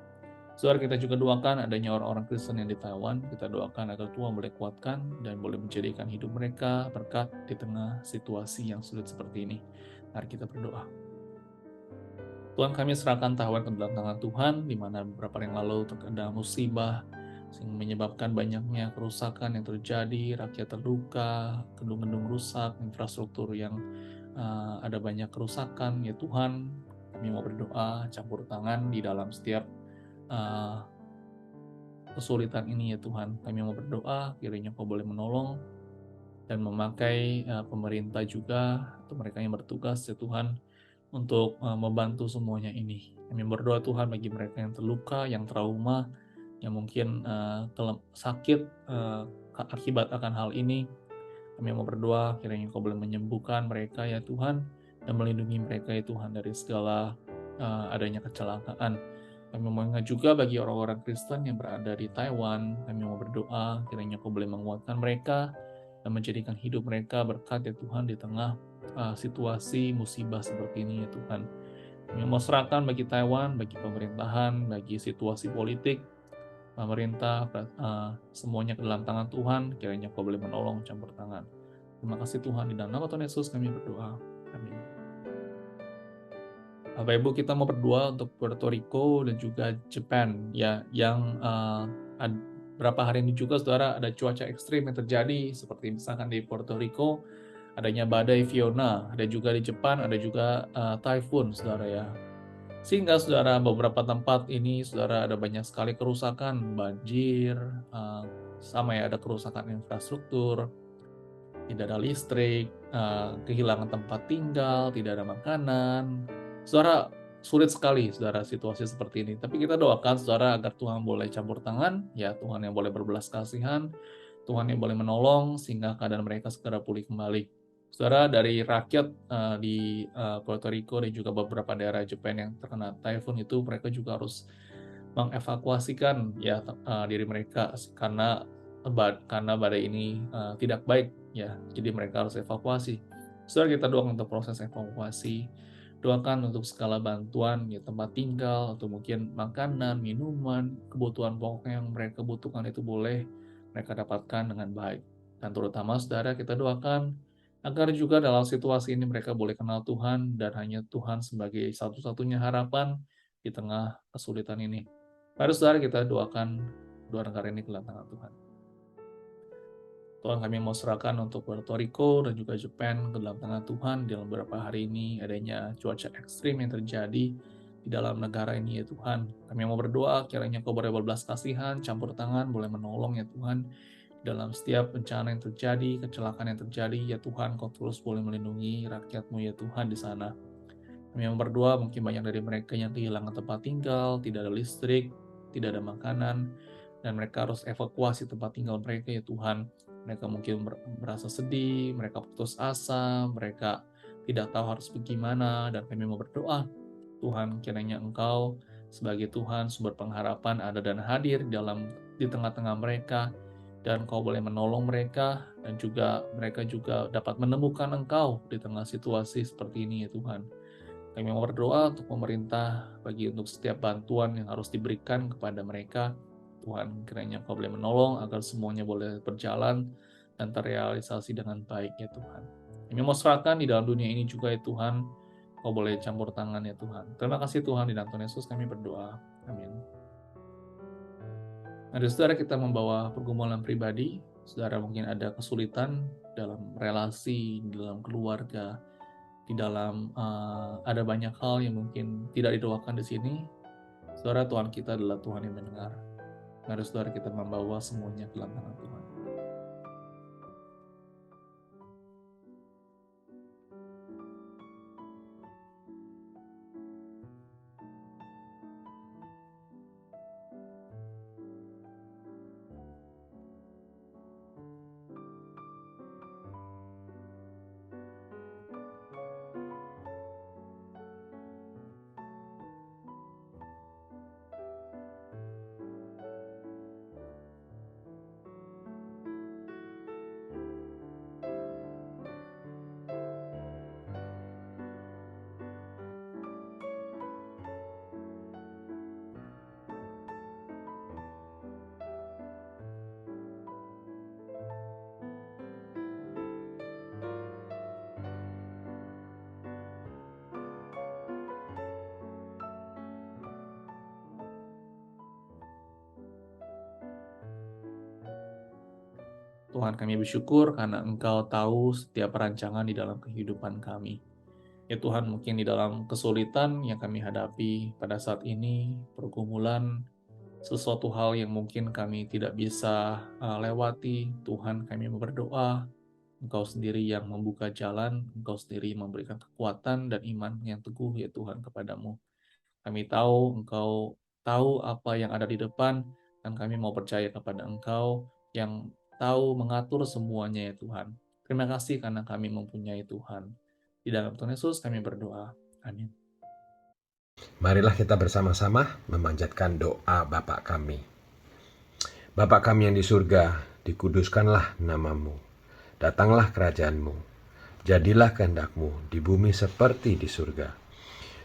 Saudara, kita juga doakan adanya orang-orang Kristen yang di Taiwan. Kita doakan agar Tuhan boleh kuatkan dan boleh menjadikan hidup mereka berkat di tengah situasi yang sulit seperti ini. Mari kita berdoa. Tuhan, kami serahkan Taiwan ke dalam tangan Tuhan, di mana beberapa hari yang lalu terkena musibah sehingga menyebabkan banyaknya kerusakan yang terjadi, rakyat terluka, gedung-gedung rusak, infrastruktur yang ada banyak kerusakan. Ya Tuhan, kami mau berdoa, campur tangan di dalam setiap kesulitan ini ya Tuhan. Kami mau berdoa, kiranya Kau boleh menolong dan memakai pemerintah juga, atau mereka yang bertugas ya Tuhan, untuk membantu semuanya ini. Kami berdoa Tuhan bagi mereka yang terluka, yang trauma, yang mungkin sakit akibat akan hal ini. Kami mau berdoa kiranya Kau boleh menyembuhkan mereka ya Tuhan, dan melindungi mereka ya Tuhan dari segala adanya kecelakaan. Kami mau ingat juga bagi orang-orang Kristen yang berada di Taiwan. Kami mau berdoa kiranya Kau boleh menguatkan mereka dan menjadikan hidup mereka berkat ya Tuhan di tengah situasi musibah seperti ini ya Tuhan. Kami mau serahkan bagi Taiwan, bagi pemerintahan, bagi situasi politik, pemerintah, semuanya ke dalam tangan Tuhan. Kiranya Kau boleh menolong, campur tangan. Terima kasih Tuhan, di dalam nama Tuhan Yesus kami berdoa. Amin. Bapak Ibu, kita mau berdoa untuk Puerto Rico dan juga Jepang ya, yang berapa hari ini juga saudara ada cuaca ekstrim yang terjadi, seperti misalkan di Puerto Rico adanya badai Fiona, ada juga di Jepang ada juga typhoon saudara ya. Sehingga saudara beberapa tempat ini saudara ada banyak sekali kerusakan, banjir, sama ya ada kerusakan infrastruktur, tidak ada listrik, kehilangan tempat tinggal, tidak ada makanan. Saudara, sulit sekali saudara situasi seperti ini. Tapi kita doakan saudara agar Tuhan boleh campur tangan, ya Tuhan yang boleh berbelas kasihan, Tuhan yang boleh menolong sehingga keadaan mereka segera pulih kembali. Saudara, dari rakyat di Puerto Rico dan juga beberapa daerah Jepang yang terkena typhoon itu, mereka juga harus mengevakuasikan ya diri mereka karena badai ini tidak baik ya, jadi mereka harus evakuasi. Saudara, kita doakan untuk proses evakuasi, doakan untuk segala bantuan ya, tempat tinggal atau mungkin makanan, minuman, kebutuhan pokok yang mereka butuhkan itu boleh mereka dapatkan dengan baik. Dan terutama saudara, kita doakan agar juga dalam situasi ini mereka boleh kenal Tuhan dan hanya Tuhan sebagai satu-satunya harapan di tengah kesulitan ini. Mari saudara, kita doakan dua negara ini ke dalam tangan Tuhan. Tuhan, kami mau serahkan untuk Puerto Rico dan juga Jepang ke dalam tangan Tuhan. Dalam beberapa hari ini adanya cuaca ekstrim yang terjadi di dalam negara ini ya Tuhan. Kami mau berdoa kiranya Kau boleh berbelas kasihan, campur tangan, boleh menolong ya Tuhan. Dalam setiap bencana yang terjadi, kecelakaan yang terjadi ya Tuhan, Kau terus boleh melindungi rakyat-Mu ya Tuhan di sana. Kami mau berdoa, mungkin banyak dari mereka yang kehilangan tempat tinggal, tidak ada listrik, tidak ada makanan, dan mereka harus evakuasi tempat tinggal mereka ya Tuhan. Mereka mungkin merasa sedih, mereka putus asa, mereka tidak tahu harus bagaimana, dan kami mau berdoa, Tuhan kiranya Engkau sebagai Tuhan sumber pengharapan ada dan hadir di tengah-tengah mereka, dan Kau boleh menolong mereka, dan juga mereka juga dapat menemukan Engkau di tengah situasi seperti ini ya Tuhan. Kami mau berdoa untuk pemerintah untuk setiap bantuan yang harus diberikan kepada mereka. Tuhan, kiranya Kau boleh menolong agar semuanya boleh berjalan dan terrealisasi dengan baik ya Tuhan. Kami mau serahkan di dalam dunia ini juga ya Tuhan, Kau boleh campur tangan ya Tuhan. Terima kasih Tuhan, di dalam Tuhan Yesus kami berdoa. Amin. Nah, saudara, kita membawa pergumulan pribadi. Saudara mungkin ada kesulitan dalam relasi, dalam keluarga, di dalam ada banyak hal yang mungkin tidak didoakan di sini. Saudara, Tuhan kita adalah Tuhan yang mendengar. Mari saudara, kita membawa semuanya ke dalam tangan Tuhan. Tuhan, kami bersyukur karena Engkau tahu setiap perancangan di dalam kehidupan kami. Ya Tuhan, mungkin di dalam kesulitan yang kami hadapi pada saat ini, pergumulan, sesuatu hal yang mungkin kami tidak bisa lewati, Tuhan, kami berdoa, Engkau sendiri yang membuka jalan, Engkau sendiri yang memberikan kekuatan dan iman yang teguh ya Tuhan kepadamu. Kami tahu Engkau tahu apa yang ada di depan, dan kami mau percaya kepada Engkau yang tahu mengatur semuanya ya Tuhan. Terima kasih karena kami mempunyai Tuhan. Di dalam Tuhan Yesus kami berdoa. Amin. Marilah kita bersama-sama memanjatkan doa Bapa kami. Bapa kami yang di surga, dikuduskanlah namamu. Datanglah kerajaan-Mu. Jadilah kehendak-Mu di bumi seperti di surga.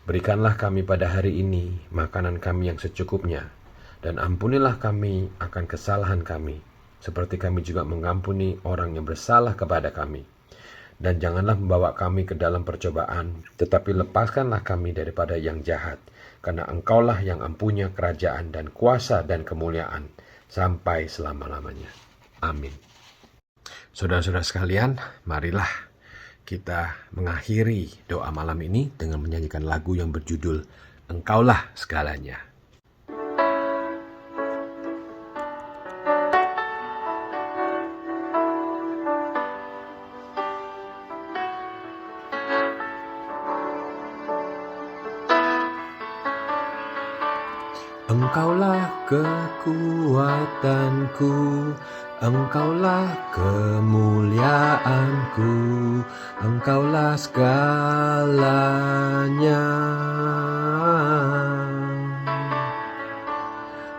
Berikanlah kami pada hari ini makanan kami yang secukupnya, dan ampunilah kami akan kesalahan kami, seperti kami juga mengampuni orang yang bersalah kepada kami. Dan janganlah membawa kami ke dalam percobaan, tetapi lepaskanlah kami daripada yang jahat, karena Engkaulah yang mempunyai kerajaan dan kuasa dan kemuliaan sampai selama-lamanya. Amin. Saudara-saudara sekalian, marilah kita mengakhiri doa malam ini dengan menyanyikan lagu yang berjudul Engkaulah segalanya. Engkaulah kekuatanku, Engkaulah kemuliaanku, Engkaulah segalanya.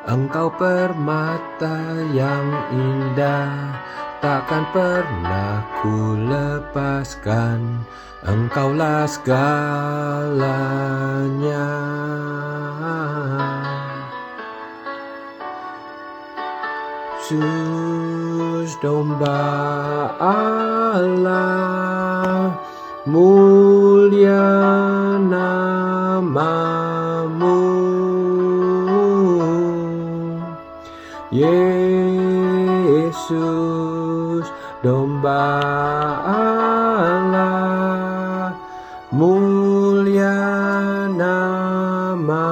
Engkau permata yang indah, takkan pernah ku lepaskan. Engkaulah segalanya. Yesus, domba Allah, mulia namamu. Yesus, domba Allah, mulia namamu.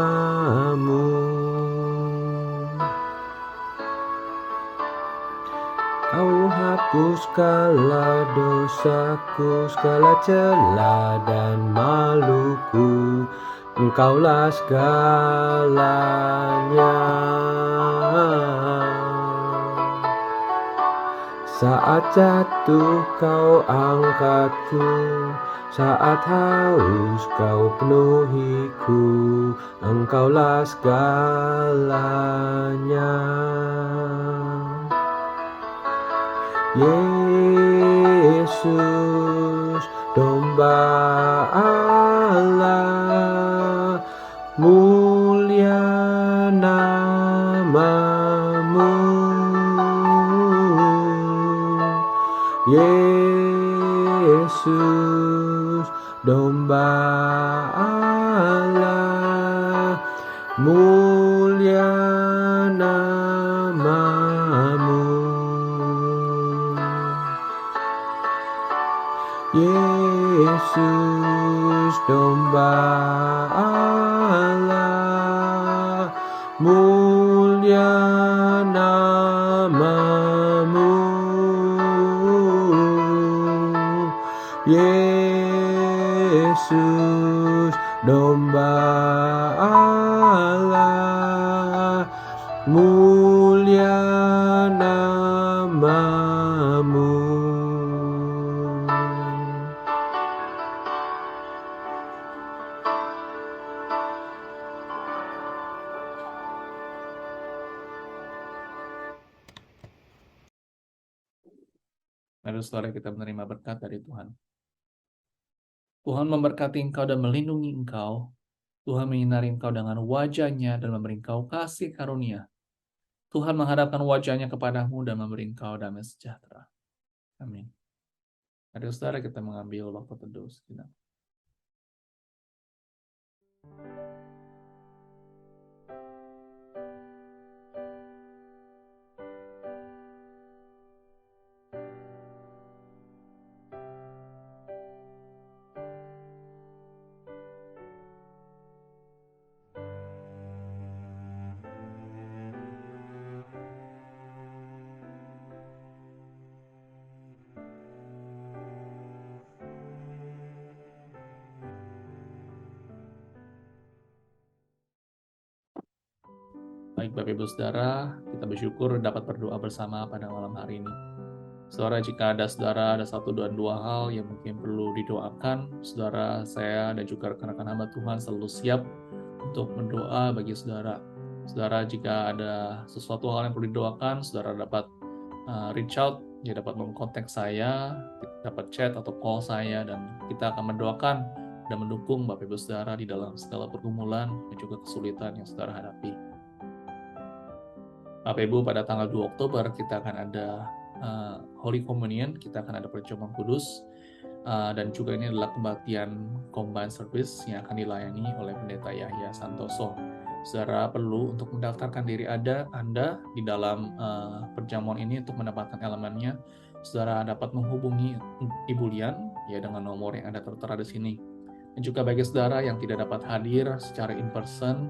Kau hapus segala dosaku, segala celah dan maluku. Engkaulah segalanya. Saat jatuh kau angkatku, saat haus kau penuhiku. Engkaulah segalanya. Yesus, domba Allah, mulia namamu. Yesus, domba Allah, mulia namamu. Yesus, domba Allah, mulia namamu. Yesus, domba Allah, mulia namamu. Mari saudara kita menerima berkat dari Tuhan. Tuhan memberkati engkau dan melindungi engkau. Tuhan menyinari engkau dengan wajah-Nya dan memberi engkau kasih karunia. Tuhan menghadapkan wajah-Nya kepadamu dan memberi engkau damai sejahtera. Amin. Mari saudara kita mengambil waktu teduh sejenak. Baik Bapak Ibu Saudara, kita bersyukur dapat berdoa bersama pada malam hari ini. Saudara, jika ada saudara, ada satu dan dua hal yang mungkin perlu didoakan, saudara, saya dan juga rekan-rekan hamba Tuhan selalu siap untuk mendoa bagi saudara. Saudara, jika ada sesuatu hal yang perlu didoakan, saudara dapat reach out, ya dapat mengkontak saya, dapat chat atau call saya, dan kita akan mendoakan dan mendukung Bapak Ibu Saudara di dalam segala pergumulan dan juga kesulitan yang saudara hadapi. Bapak Ibu, pada tanggal 2 Oktober kita akan ada Holy Communion, kita akan ada perjamuan kudus, dan juga ini adalah kebaktian combined service yang akan dilayani oleh Pendeta Yahya Santoso. Saudara perlu untuk mendaftarkan diri Anda di dalam perjamuan ini untuk mendapatkan elemennya. Saudara dapat menghubungi Ibu Lian ya dengan nomor yang ada tertera di sini. Dan juga bagi saudara yang tidak dapat hadir secara in person,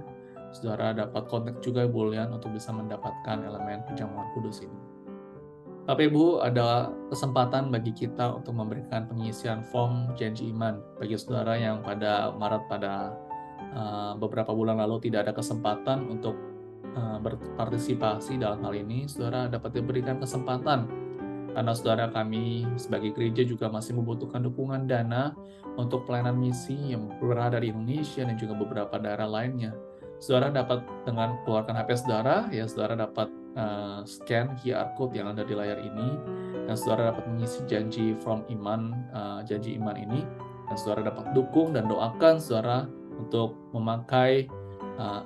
saudara dapat kontak juga Ibu Lian untuk bisa mendapatkan elemen perjamuan kudus ini. Bapak Ibu, ada kesempatan bagi kita untuk memberikan pengisian form janji iman bagi saudara yang pada Maret pada beberapa bulan lalu tidak ada kesempatan untuk berpartisipasi dalam hal ini. Saudara dapat diberikan kesempatan karena saudara kami sebagai gereja juga masih membutuhkan dukungan dana untuk pelayanan misi yang berada di Indonesia dan juga beberapa daerah lainnya. Saudara dapat dengan keluarkan HP saudara, ya saudara dapat scan QR code yang ada di layar ini, dan saudara dapat mengisi janji from iman, janji iman ini, dan saudara dapat dukung dan doakan saudara untuk memakai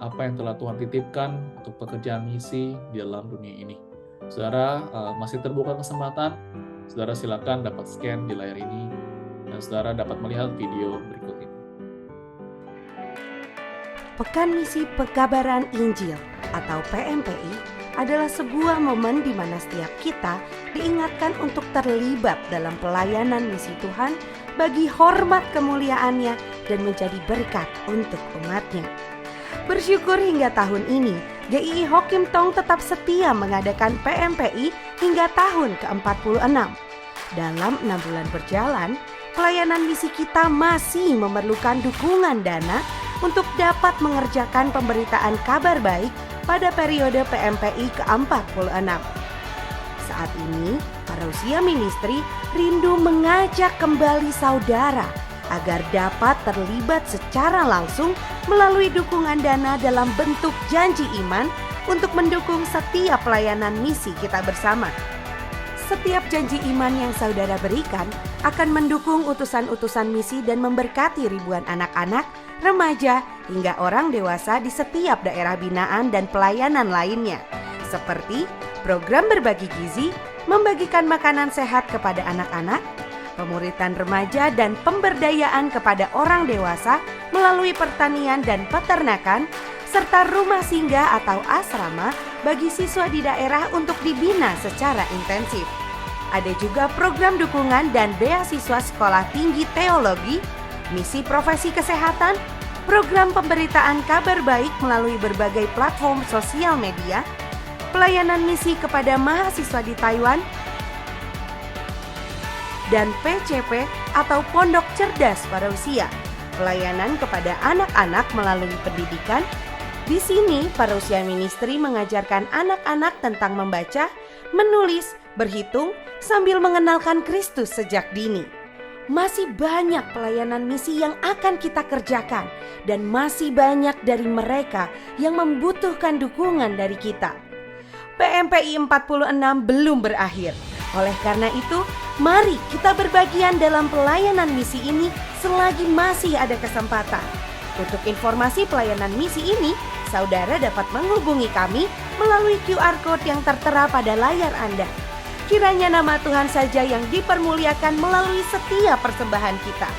apa yang telah Tuhan titipkan untuk pekerjaan misi di dalam dunia ini. Saudara masih terbuka kesempatan, saudara silakan dapat scan di layar ini, dan saudara dapat melihat video berikut ini. Pekan Misi Pekabaran Injil atau PMPI adalah sebuah momen di mana setiap kita diingatkan untuk terlibat dalam pelayanan misi Tuhan bagi hormat kemuliaannya dan menjadi berkat untuk umatnya. Bersyukur hingga tahun ini, GII Hokim Tong tetap setia mengadakan PMPI hingga tahun ke-46. Dalam 6 bulan berjalan, pelayanan misi kita masih memerlukan dukungan dana untuk dapat mengerjakan pemberitaan kabar baik pada periode PMPI ke-46. Saat ini, Parousia Ministry rindu mengajak kembali saudara agar dapat terlibat secara langsung melalui dukungan dana dalam bentuk janji iman untuk mendukung setiap pelayanan misi kita bersama. Setiap janji iman yang saudara berikan akan mendukung utusan-utusan misi dan memberkati ribuan anak-anak, remaja, hingga orang dewasa di setiap daerah binaan dan pelayanan lainnya, seperti program berbagi gizi, membagikan makanan sehat kepada anak-anak, pemuritan remaja dan pemberdayaan kepada orang dewasa melalui pertanian dan peternakan, serta rumah singgah atau asrama bagi siswa di daerah untuk dibina secara intensif. Ada juga program dukungan dan beasiswa sekolah tinggi teologi, misi profesi kesehatan, program pemberitaan kabar baik melalui berbagai platform sosial media, pelayanan misi kepada mahasiswa di Taiwan, dan PCP atau Pondok Cerdas Parousia, pelayanan kepada anak-anak melalui pendidikan. Di sini, Parousia Ministry mengajarkan anak-anak tentang membaca, menulis, berhitung, sambil mengenalkan Kristus sejak dini. Masih banyak pelayanan misi yang akan kita kerjakan, dan masih banyak dari mereka yang membutuhkan dukungan dari kita. PMPI 46 belum berakhir. Oleh karena itu, mari kita berbagian dalam pelayanan misi ini selagi masih ada kesempatan. Untuk informasi pelayanan misi ini, saudara dapat menghubungi kami melalui QR Code yang tertera pada layar Anda. Kiranya nama Tuhan saja yang dipermuliakan melalui setiap persembahan kita.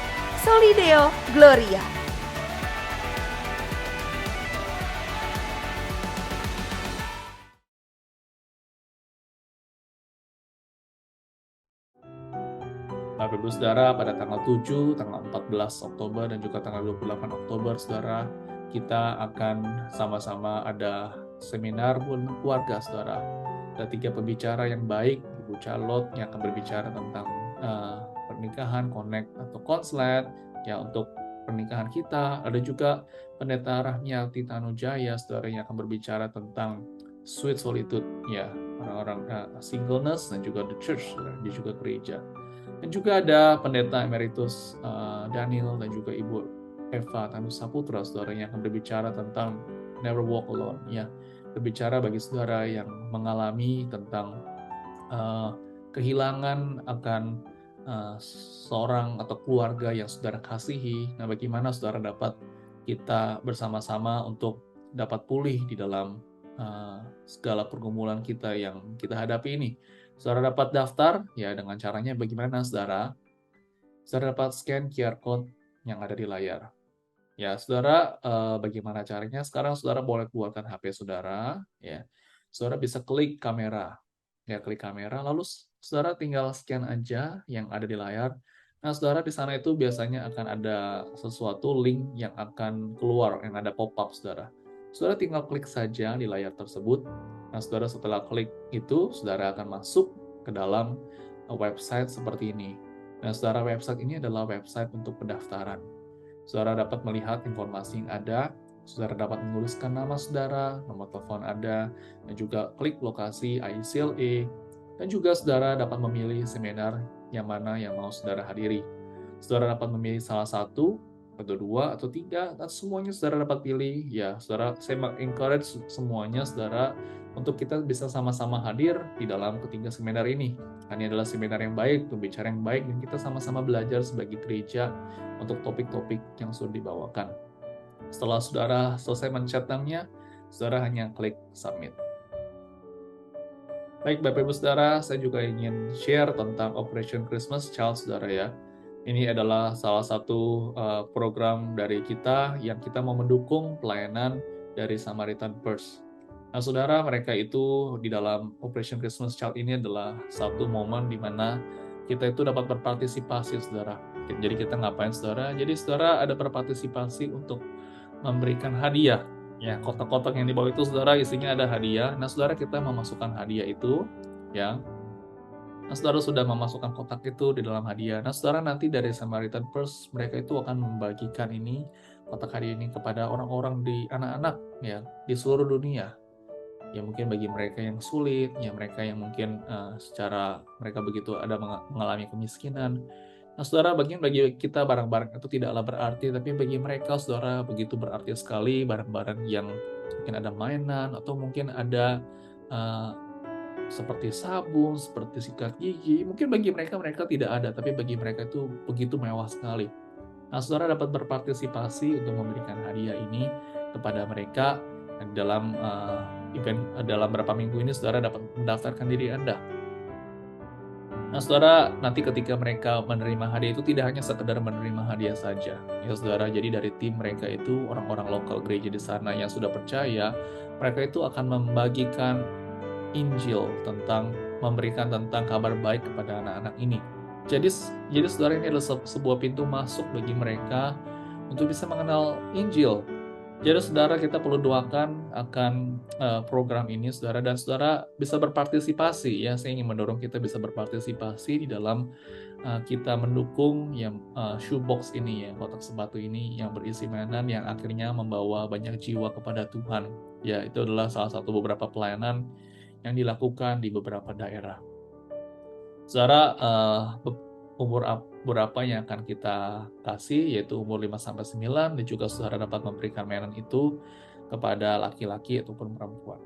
Soli Deo Gloria. Bapak Ibu Saudara, pada tanggal 7, tanggal 14 Oktober, dan juga tanggal 28 Oktober, Saudara, kita akan sama-sama ada seminar bulan keluarga, Saudara. Ada 3 pembicara yang baik, Ibu Charlotte yang akan berbicara tentang pernikahan, connect atau konslet, ya untuk pernikahan kita. Ada juga Pendeta Rahmiati Tanujaya, Saudara, yang akan berbicara tentang sweet solitude, ya, orang-orang singleness dan juga the church, Saudara, dia juga gereja. Dan juga ada Pendeta Emeritus Daniel dan juga Ibu Eva Tanusaputra, saudara, yang akan berbicara tentang Never Walk Alone, ya, berbicara bagi saudara yang mengalami tentang kehilangan akan seorang atau keluarga yang saudara kasihi. Nah, bagaimana saudara dapat kita bersama-sama untuk dapat pulih di dalam segala pergumulan kita yang kita hadapi ini. Saudara dapat daftar, ya, dengan caranya bagaimana, saudara? Saudara dapat scan QR Code yang ada di layar. Ya, saudara, bagaimana caranya? Sekarang saudara boleh keluarkan HP saudara, ya. Saudara bisa klik kamera, ya, klik kamera, lalu saudara tinggal scan aja yang ada di layar, Nah, saudara, di sana itu biasanya akan ada sesuatu link yang akan keluar, yang ada pop-up, saudara. Saudara tinggal klik saja di layar tersebut. Nah, saudara, setelah klik itu, saudara akan masuk ke dalam website seperti ini. Nah, saudara, website ini adalah website untuk pendaftaran. Saudara dapat melihat informasi yang ada, saudara dapat menuliskan nama saudara, nomor telepon ada, dan juga klik lokasi ICLA, dan juga saudara dapat memilih seminar yang mana yang mau saudara hadiri. Saudara dapat memilih salah satu, atau dua, atau tiga, dan semuanya saudara dapat pilih. Ya, saudara, saya encourage semuanya saudara untuk kita bisa sama-sama hadir di dalam ketiga seminar ini. Ini adalah seminar yang baik, pembicara yang baik, dan kita sama-sama belajar sebagai gereja untuk topik-topik yang sudah dibawakan. Setelah saudara selesai mencetangnya, saudara hanya klik submit. Baik, Bapak Ibu Saudara, saya juga ingin share tentang Operation Christmas Child, saudara ya. Ini adalah salah satu program dari kita yang kita mau mendukung pelayanan dari Samaritan Purse. Nah, saudara, mereka itu di dalam Operation Christmas Child ini adalah satu momen di mana kita itu dapat berpartisipasi, saudara. Jadi kita ngapain, saudara? Jadi saudara ada berpartisipasi untuk memberikan hadiah. Ya, kotak-kotak yang di bawah itu, saudara, isinya ada hadiah. Nah, saudara, kita memasukkan hadiah itu, ya. Nah, saudara sudah memasukkan kotak itu di dalam hadiah. Nah, saudara, nanti dari Samaritan Purse, mereka itu akan membagikan ini, kotak hadiah ini kepada orang-orang di anak-anak, ya, di seluruh dunia. Ya, mungkin bagi mereka yang sulit, ya, mereka yang mungkin secara mereka begitu ada mengalami kemiskinan. Nah, saudara, bagi kita barang-barang itu tidaklah berarti, tapi bagi mereka, saudara, begitu berarti sekali barang-barang yang mungkin ada mainan, atau mungkin ada seperti sabun, seperti sikat gigi. Mungkin bagi mereka tidak ada, tapi bagi mereka itu begitu mewah sekali. Nah, saudara dapat berpartisipasi untuk memberikan hadiah ini kepada mereka dalam event dalam beberapa minggu ini. Saudara dapat mendaftarkan diri Anda. Nah, saudara, nanti ketika mereka menerima hadiah itu tidak hanya sekedar menerima hadiah saja. Ya, saudara, jadi dari tim mereka itu, orang-orang lokal gereja di sana yang sudah percaya, mereka itu akan membagikan Injil memberikan tentang kabar baik kepada anak-anak ini. Jadi saudara, ini adalah sebuah pintu masuk bagi mereka untuk bisa mengenal Injil. Jadi saudara, kita perlu doakan akan program ini, saudara, dan saudara bisa berpartisipasi. Ya, saya ingin mendorong kita bisa berpartisipasi di dalam kita mendukung yang shoebox ini, ya, kotak sepatu ini yang berisi mainan yang akhirnya membawa banyak jiwa kepada Tuhan. Ya, itu adalah salah satu beberapa pelayanan yang dilakukan di beberapa daerah. Saudara, umur berapa yang akan kita kasih, yaitu umur 5-9, dan juga saudara dapat memberikan mainan itu kepada laki-laki ataupun perempuan.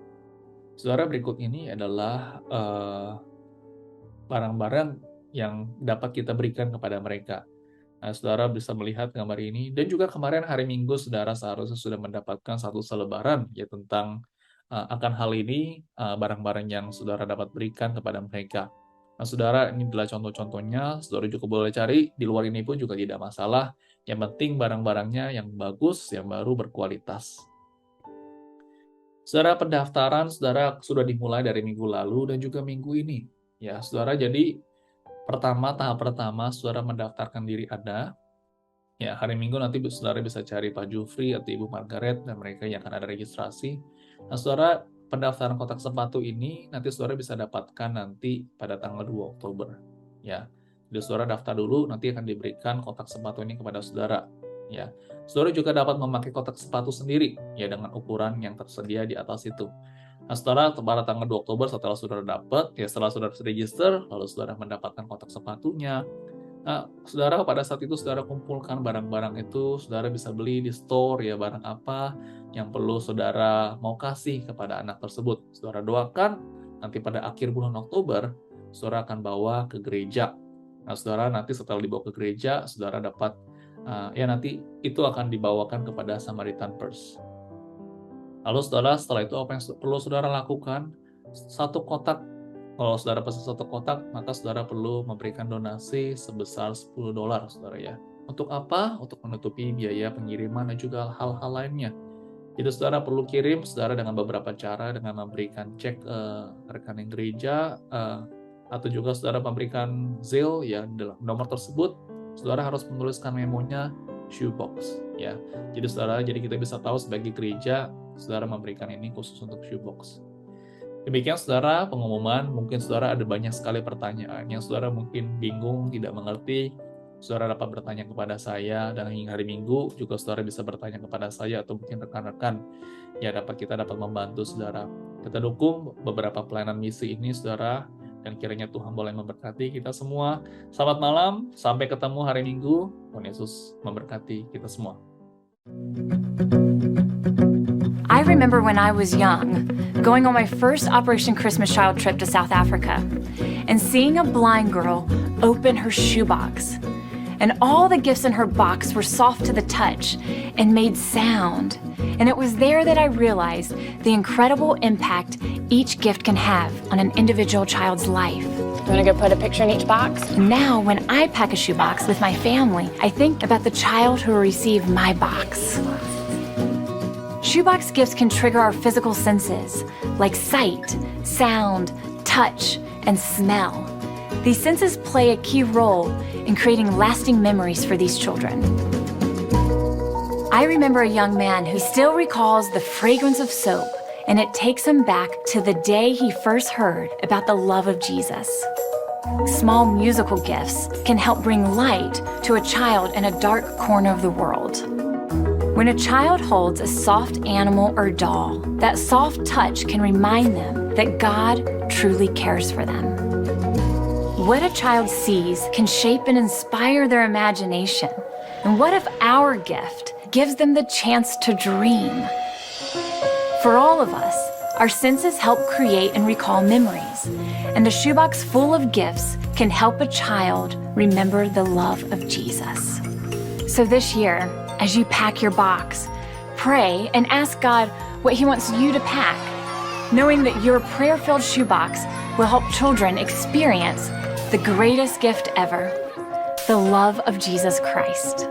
Saudara, berikut ini adalah barang-barang yang dapat kita berikan kepada mereka. Nah, saudara bisa melihat gambar ini, dan juga kemarin hari Minggu, saudara seharusnya sudah mendapatkan satu selebaran ya tentang akan hal ini, barang-barang yang saudara dapat berikan kepada mereka. Nah, saudara, ini adalah contoh-contohnya. Saudara juga boleh cari di luar ini pun juga tidak masalah. Yang penting barang-barangnya yang bagus, yang baru, berkualitas. Saudara, pendaftaran saudara sudah dimulai dari minggu lalu dan juga minggu ini. Ya, saudara, jadi tahap pertama saudara mendaftarkan diri Anda. Ya, hari Minggu nanti saudara bisa cari Pak Jufri atau Ibu Margaret dan mereka yang akan ada registrasi. Nah, saudara, pendaftaran kotak sepatu ini nanti saudara bisa dapatkan nanti pada tanggal 2 Oktober. Ya, jadi saudara daftar dulu, nanti akan diberikan kotak sepatu ini kepada saudara. Ya, saudara juga dapat memakai kotak sepatu sendiri, ya, dengan ukuran yang tersedia di atas itu. Nah, saudara, pada tanggal 2 Oktober setelah saudara dapat, ya, setelah saudara register, lalu saudara mendapatkan kotak sepatunya. Nah, saudara, pada saat itu saudara kumpulkan barang-barang itu, saudara bisa beli di store, ya, barang apa yang perlu saudara mau kasih kepada anak tersebut. Saudara doakan, nanti pada akhir bulan Oktober, saudara akan bawa ke gereja. Nah, saudara, nanti setelah dibawa ke gereja, saudara dapat, nanti itu akan dibawakan kepada Samaritan Purse. Lalu saudara, setelah itu apa yang perlu saudara lakukan? Satu kotak. Kalau saudara pesan satu kotak, maka saudara perlu memberikan donasi sebesar $10, saudara ya. Untuk apa? Untuk menutupi biaya pengiriman dan juga hal-hal lainnya. Jadi saudara perlu kirim, saudara, dengan beberapa cara, dengan memberikan cek rekening gereja, atau juga saudara memberikan Zelle, ya, nomor tersebut, saudara harus menuliskan memonya shoebox, ya. Jadi saudara, jadi kita bisa tahu sebagai gereja, saudara memberikan ini khusus untuk shoebox. Demikian saudara pengumuman, mungkin saudara ada banyak sekali pertanyaan yang saudara mungkin bingung, tidak mengerti. Saudara dapat bertanya kepada saya, dan hingga hari Minggu juga saudara bisa bertanya kepada saya atau mungkin rekan-rekan ya kita dapat membantu saudara. Kita dukung beberapa pelayanan misi ini saudara, dan kiranya Tuhan boleh memberkati kita semua. Selamat malam, sampai ketemu hari Minggu. Tuhan Yesus memberkati kita semua. I remember when I was young, going on my first Operation Christmas Child trip to South Africa, and seeing a blind girl open her shoebox. And all the gifts in her box were soft to the touch and made sound. And it was there that I realized the incredible impact each gift can have on an individual child's life. You want to go put a picture in each box? Now, when I pack a shoebox with my family, I think about the child who will receive my box. Shoebox gifts can trigger our physical senses, like sight, sound, touch, and smell. These senses play a key role in creating lasting memories for these children. I remember a young man who still recalls the fragrance of soap, and it takes him back to the day he first heard about the love of Jesus. Small musical gifts can help bring light to a child in a dark corner of the world. When a child holds a soft animal or doll, that soft touch can remind them that God truly cares for them. What a child sees can shape and inspire their imagination. And what if our gift gives them the chance to dream? For all of us, our senses help create and recall memories. And a shoebox full of gifts can help a child remember the love of Jesus. So this year, as you pack your box, pray and ask God what He wants you to pack, knowing that your prayer-filled shoebox will help children experience the greatest gift ever, the love of Jesus Christ.